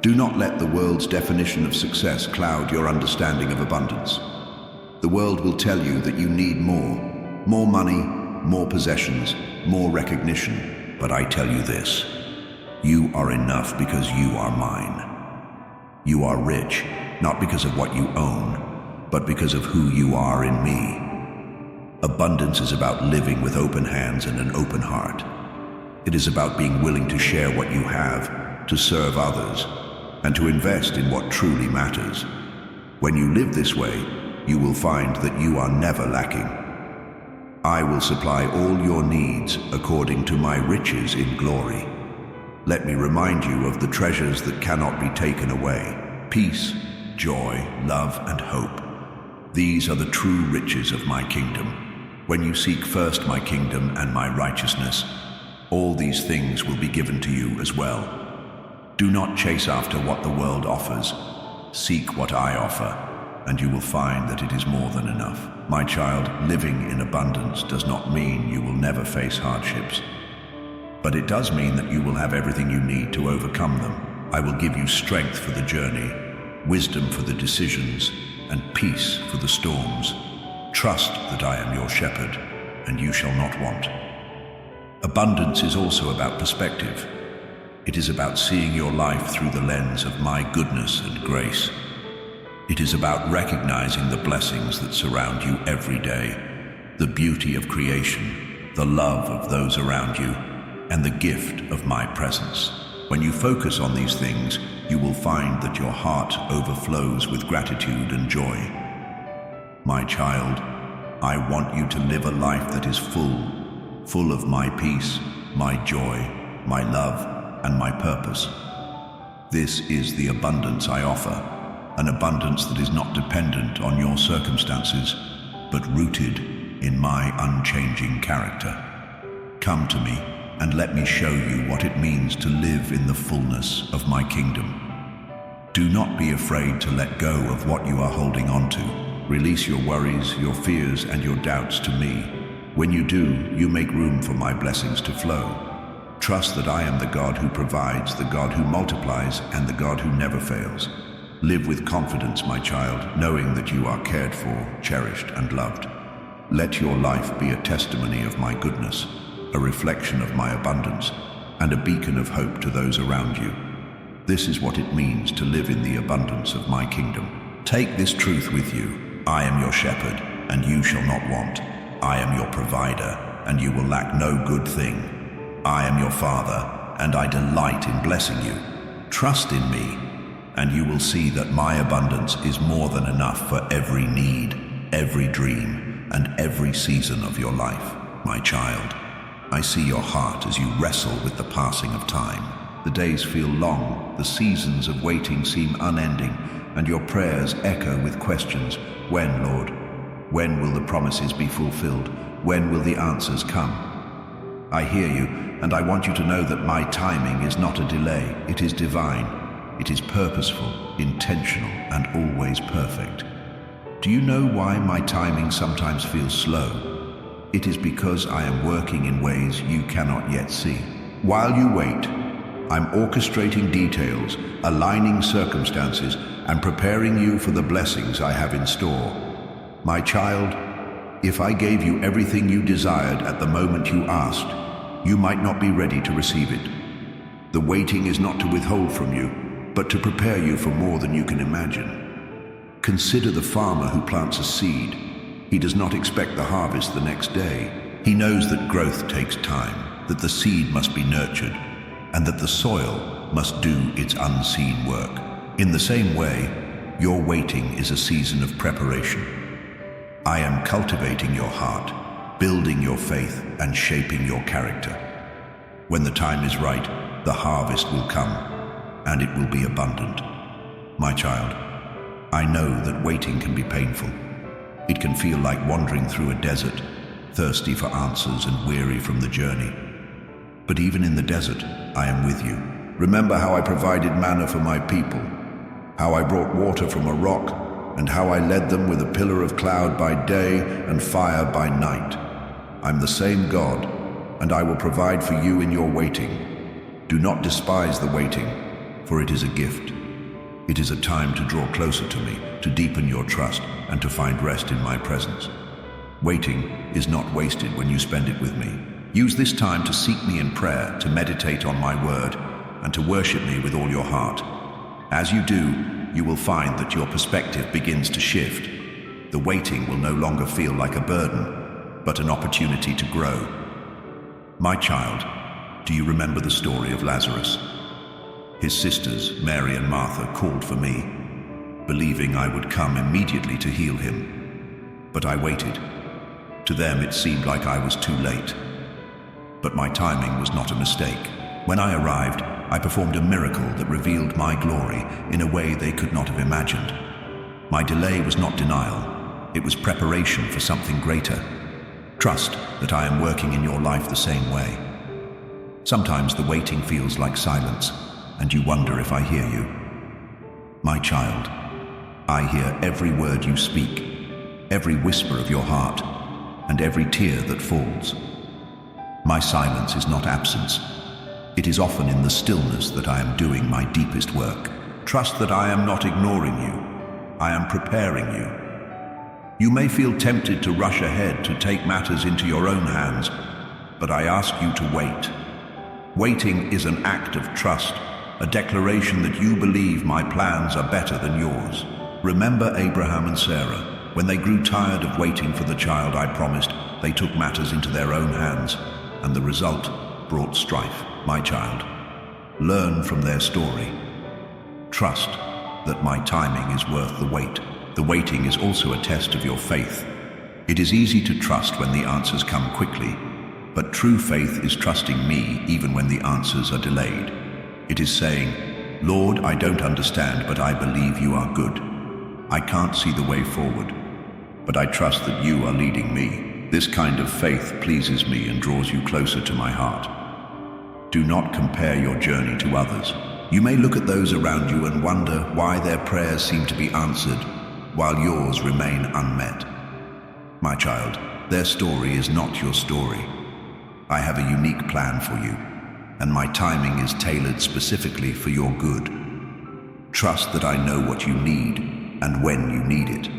Do not let the world's definition of success cloud your understanding of abundance. The world will tell you that you need more money, more possessions, more recognition. But I tell you this, you are enough because you are mine. You are rich, not because of what you own, but because of who you are in me. Abundance is about living with open hands and an open heart. It is about being willing to share what you have, to serve others, and to invest in what truly matters. When you live this way, you will find that you are never lacking. I will supply all your needs according to my riches in glory. Let me remind you of the treasures that cannot be taken away: peace, joy, love, and hope. These are the true riches of my kingdom. When you seek first my kingdom and my righteousness, all these things will be given to you as well. Do not chase after what the world offers. Seek what I offer, and you will find that it is more than enough. My child, living in abundance does not mean you will never face hardships, but it does mean that you will have everything you need to overcome them. I will give you strength for the journey, wisdom for the decisions, and peace for the storms. Trust that I am your shepherd, and you shall not want. Abundance is also about perspective. It is about seeing your life through the lens of my goodness and grace. It is about recognizing the blessings that surround you every day, the beauty of creation, the love of those around you, and the gift of my presence. When you focus on these things, you will find that your heart overflows with gratitude and joy. My child, I want you to live a life that is full of my peace, my joy, my love, and my purpose. This is the abundance I offer, an abundance that is not dependent on your circumstances, but rooted in my unchanging character. Come to me, and let me show you what it means to live in the fullness of my kingdom. Do not be afraid to let go of what you are holding on to. Release your worries, your fears, and your doubts to me. When you do, you make room for my blessings to flow. Trust that I am the God who provides, the God who multiplies, and the God who never fails. Live with confidence, my child, knowing that you are cared for, cherished, and loved. Let your life be a testimony of my goodness, a reflection of my abundance, and a beacon of hope to those around you. This is what it means to live in the abundance of my kingdom. Take this truth with you. I am your shepherd, and you shall not want. I am your provider, and you will lack no good thing. I am your father, and I delight in blessing you. Trust in me, and you will see that my abundance is more than enough for every need, every dream, and every season of your life. My child, I see your heart as you wrestle with the passing of time. The days feel long, the seasons of waiting seem unending, and your prayers echo with questions. When, Lord? When will the promises be fulfilled? When will the answers come? I hear you, and I want you to know that my timing is not a delay. It is divine. It is purposeful, intentional, and always perfect. Do you know why my timing sometimes feels slow? It is because I am working in ways you cannot yet see. While you wait, I'm orchestrating details, aligning circumstances, and preparing you for the blessings I have in store. My child, if I gave you everything you desired at the moment you asked, you might not be ready to receive it. The waiting is not to withhold from you, but to prepare you for more than you can imagine. Consider the farmer who plants a seed. He does not expect the harvest the next day. He knows that growth takes time, that the seed must be nurtured, and that the soil must do its unseen work. In the same way, your waiting is a season of preparation. I am cultivating your heart, building your faith, and shaping your character. When the time is right, the harvest will come, and it will be abundant. My child, I know that waiting can be painful. It can feel like wandering through a desert, thirsty for answers and weary from the journey. But even in the desert, I am with you. Remember how I provided manna for my people, how I brought water from a rock, and how I led them with a pillar of cloud by day and fire by night. I'm the same God, and I will provide for you in your waiting. Do not despise the waiting, for it is a gift. It is a time to draw closer to me, to deepen your trust, and to find rest in my presence. Waiting is not wasted when you spend it with me. Use this time to seek me in prayer, to meditate on my word, and to worship me with all your heart. As you do, you will find that your perspective begins to shift. The waiting will no longer feel like a burden, but an opportunity to grow. My child, do you remember the story of Lazarus? His sisters, Mary and Martha, called for me, believing I would come immediately to heal him. But I waited. To them it seemed like I was too late. But my timing was not a mistake. When I arrived, I performed a miracle that revealed my glory in a way they could not have imagined. My delay was not denial. It was preparation for something greater. Trust that I am working in your life the same way. Sometimes the waiting feels like silence, and you wonder if I hear you. My child, I hear every word you speak, every whisper of your heart, and every tear that falls. My silence is not absence. It is often in the stillness that I am doing my deepest work. Trust that I am not ignoring you. I am preparing you. You may feel tempted to rush ahead, to take matters into your own hands, but I ask you to wait. Waiting is an act of trust, a declaration that you believe my plans are better than yours. Remember Abraham and Sarah. When they grew tired of waiting for the child I promised, they took matters into their own hands, and the result brought strife. My child, learn from their story. Trust that my timing is worth the wait. The waiting is also a test of your faith. It is easy to trust when the answers come quickly, but true faith is trusting me even when the answers are delayed. It is saying, Lord, I don't understand, but I believe you are good. I can't see the way forward, but I trust that you are leading me. This kind of faith pleases me and draws you closer to my heart. Do not compare your journey to others. You may look at those around you and wonder why their prayers seem to be answered, while yours remain unmet. My child, their story is not your story. I have a unique plan for you, and my timing is tailored specifically for your good. Trust that I know what you need and when you need it.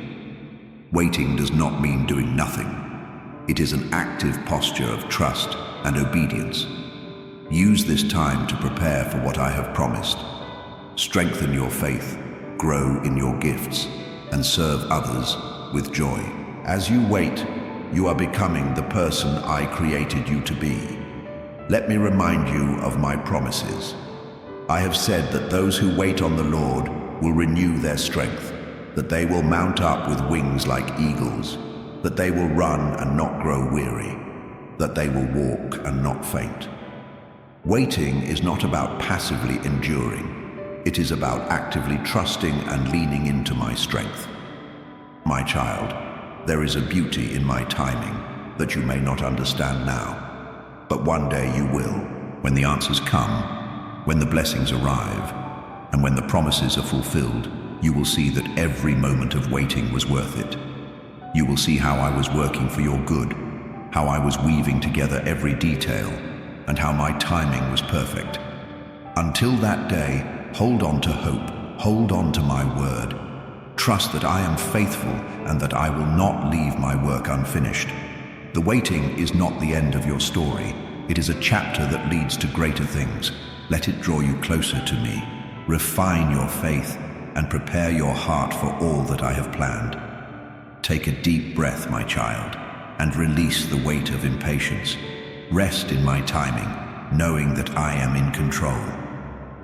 Waiting does not mean doing nothing. It is an active posture of trust and obedience. Use this time to prepare for what I have promised. Strengthen your faith, grow in your gifts, and serve others with joy. As you wait, you are becoming the person I created you to be. Let me remind you of my promises. I have said that those who wait on the Lord will renew their strength, that they will mount up with wings like eagles, that they will run and not grow weary, that they will walk and not faint. Waiting is not about passively enduring. It is about actively trusting and leaning into my strength. My child, there is a beauty in my timing that you may not understand now, but one day you will. When the answers come, when the blessings arrive, and when the promises are fulfilled, you will see that every moment of waiting was worth it. You will see how I was working for your good, how I was weaving together every detail, and how my timing was perfect. Until that day, hold on to hope, hold on to my word. Trust that I am faithful and that I will not leave my work unfinished. The waiting is not the end of your story. It is a chapter that leads to greater things. Let it draw you closer to me. Refine your faith and prepare your heart for all that I have planned. Take a deep breath, my child, and release the weight of impatience. Rest in my timing, knowing that I am in control.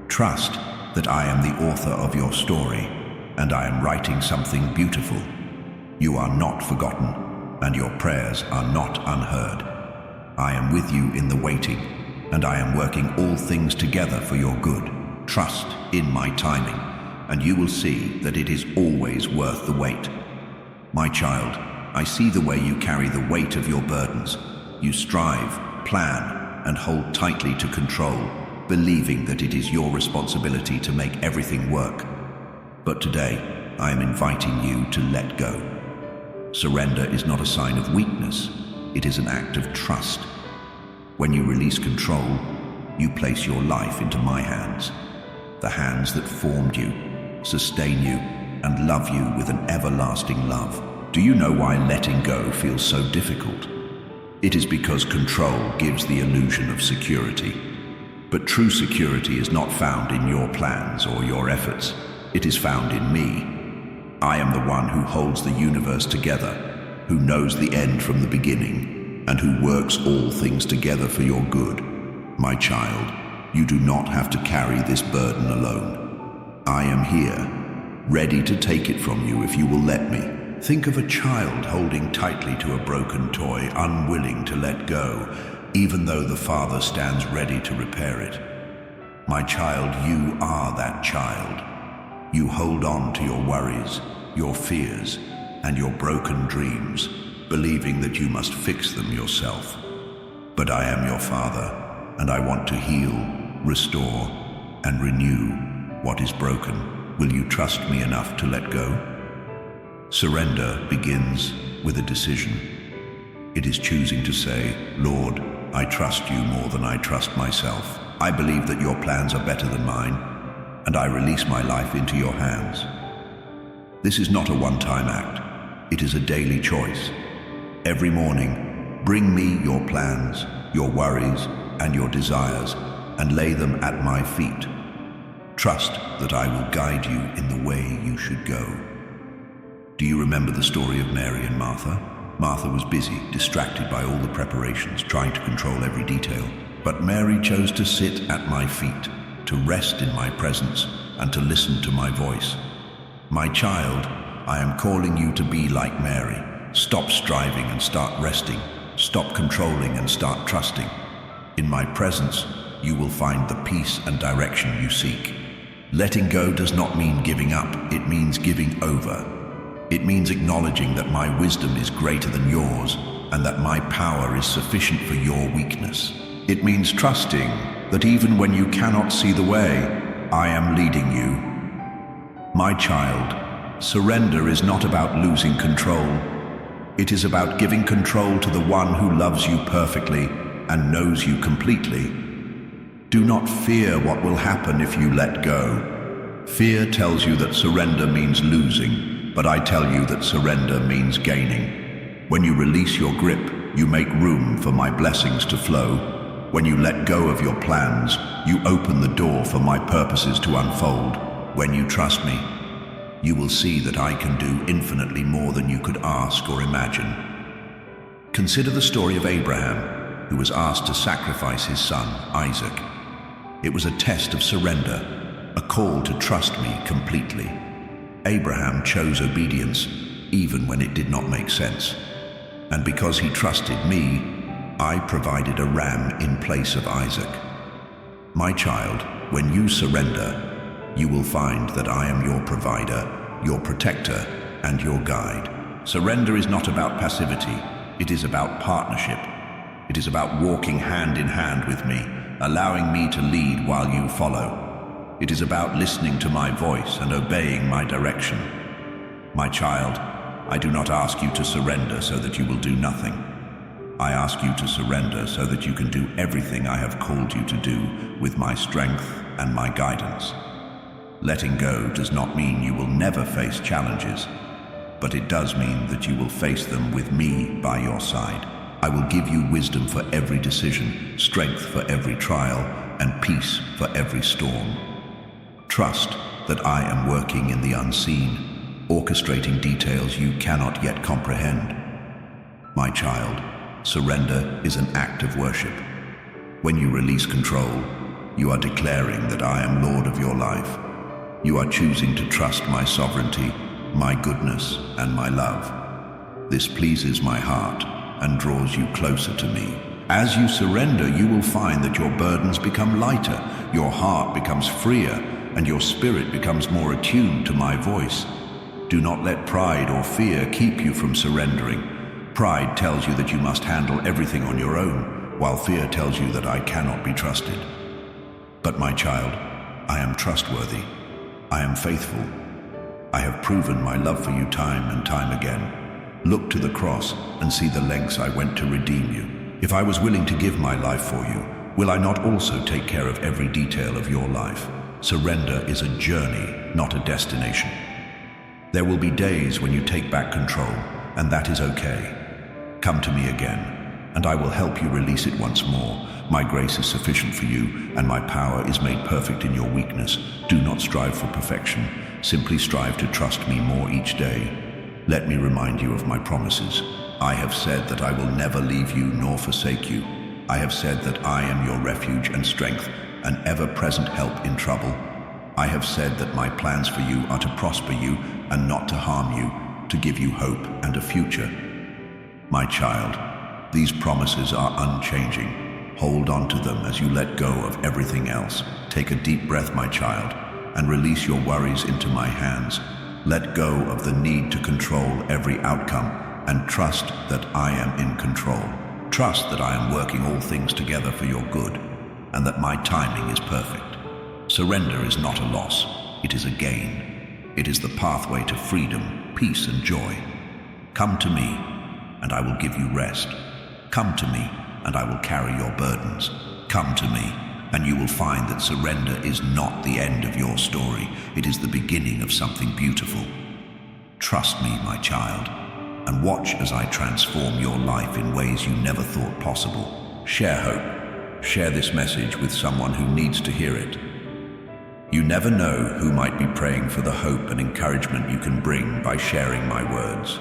Trust that I am the author of your story, and I am writing something beautiful. You are not forgotten, and your prayers are not unheard. I am with you in the waiting, and I am working all things together for your good. Trust in my timing, and you will see that it is always worth the wait. My child, I see the way you carry the weight of your burdens. You strive, plan, and hold tightly to control, believing that it is your responsibility to make everything work. But today, I am inviting you to let go. Surrender is not a sign of weakness, it is an act of trust. When you release control, you place your life into my hands, the hands that formed you, sustain you, and love you with an everlasting love. Do you know why letting go feels so difficult? It is because control gives the illusion of security. But true security is not found in your plans or your efforts. It is found in me. I am the one who holds the universe together, who knows the end from the beginning, and who works all things together for your good. My child, you do not have to carry this burden alone. I am here, ready to take it from you if you will let me. Think of a child holding tightly to a broken toy, unwilling to let go, even though the father stands ready to repair it. My child, you are that child. You hold on to your worries, your fears, and your broken dreams, believing that you must fix them yourself. But I am your father, and I want to heal, restore, and renew what is broken. Will you trust me enough to let go? Surrender begins with a decision. It is choosing to say, Lord, I trust you more than I trust myself. I believe that your plans are better than mine, and I release my life into your hands. This is not a one-time act. It is a daily choice. Every morning, bring me your plans, your worries, and your desires, and lay them at my feet. Trust that I will guide you in the way you should go. Do you remember the story of Mary and Martha? Martha was busy, distracted by all the preparations, trying to control every detail. But Mary chose to sit at my feet, to rest in my presence, and to listen to my voice. My child, I am calling you to be like Mary. Stop striving and start resting. Stop controlling and start trusting. In my presence, you will find the peace and direction you seek. Letting go does not mean giving up, it means giving over. It means acknowledging that my wisdom is greater than yours, and that my power is sufficient for your weakness. It means trusting that even when you cannot see the way, I am leading you. My child, surrender is not about losing control. It is about giving control to the one who loves you perfectly and knows you completely. Do not fear what will happen if you let go. Fear tells you that surrender means losing. But I tell you that surrender means gaining. When you release your grip, you make room for my blessings to flow. When you let go of your plans, you open the door for my purposes to unfold. When you trust me, you will see that I can do infinitely more than you could ask or imagine. Consider the story of Abraham, who was asked to sacrifice his son, Isaac. It was a test of surrender, a call to trust me completely. Abraham chose obedience, even when it did not make sense. And because he trusted me, I provided a ram in place of Isaac. My child, when you surrender, you will find that I am your provider, your protector, and your guide. Surrender is not about passivity, it is about partnership. It is about walking hand in hand with me, allowing me to lead while you follow. It is about listening to my voice and obeying my direction. My child, I do not ask you to surrender so that you will do nothing. I ask you to surrender so that you can do everything I have called you to do with my strength and my guidance. Letting go does not mean you will never face challenges, but it does mean that you will face them with me by your side. I will give you wisdom for every decision, strength for every trial, and peace for every storm. Trust that I am working in the unseen, orchestrating details you cannot yet comprehend. My child, surrender is an act of worship. When you release control, you are declaring that I am Lord of your life. You are choosing to trust my sovereignty, my goodness, and my love. This pleases my heart and draws you closer to me. As you surrender, you will find that your burdens become lighter, your heart becomes freer, and your spirit becomes more attuned to my voice. Do not let pride or fear keep you from surrendering. Pride tells you that you must handle everything on your own, while fear tells you that I cannot be trusted. But my child, I am trustworthy. I am faithful. I have proven my love for you time and time again. Look to the cross and see the lengths I went to redeem you. If I was willing to give my life for you, will I not also take care of every detail of your life? Surrender is a journey, not a destination. There will be days when you take back control, and that is okay. Come to me again, and I will help you release it once more. My grace is sufficient for you, and my power is made perfect in your weakness. Do not strive for perfection. Simply strive to trust me more each day. Let me remind you of my promises. I have said that I will never leave you nor forsake you. I have said that I am your refuge and strength, an ever-present help in trouble. I have said that my plans for you are to prosper you and not to harm you, to give you hope and a future. My child, these promises are unchanging. Hold on to them as you let go of everything else. Take a deep breath, my child, and release your worries into my hands. Let go of the need to control every outcome and trust that I am in control. Trust that I am working all things together for your good and that my timing is perfect. Surrender is not a loss, it is a gain. It is the pathway to freedom, peace, and joy. Come to me, and I will give you rest. Come to me, and I will carry your burdens. Come to me, and you will find that surrender is not the end of your story. It is the beginning of something beautiful. Trust me, my child, and watch as I transform your life in ways you never thought possible. Share hope. Share this message with someone who needs to hear it. You never know who might be praying for the hope and encouragement you can bring by sharing my words.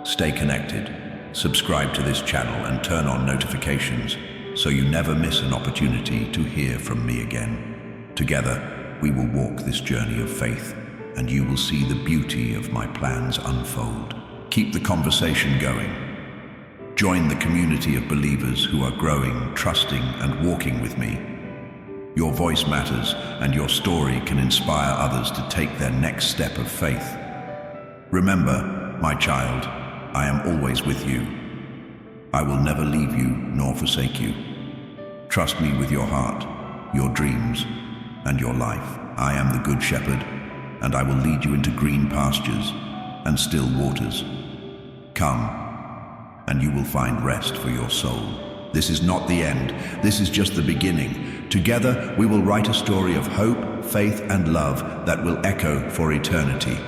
Stay connected, subscribe to this channel, and turn on notifications so you never miss an opportunity to hear from me again. Together, we will walk this journey of faith, and you will see the beauty of my plans unfold. Keep the conversation going. Join the community of believers who are growing, trusting, and walking with me. Your voice matters, and your story can inspire others to take their next step of faith. Remember, my child, I am always with you. I will never leave you nor forsake you. Trust me with your heart, your dreams, and your life. I am the Good Shepherd, and I will lead you into green pastures and still waters. Come, and you will find rest for your soul. This is not the end. This is just the beginning. Together, we will write a story of hope, faith, and love that will echo for eternity.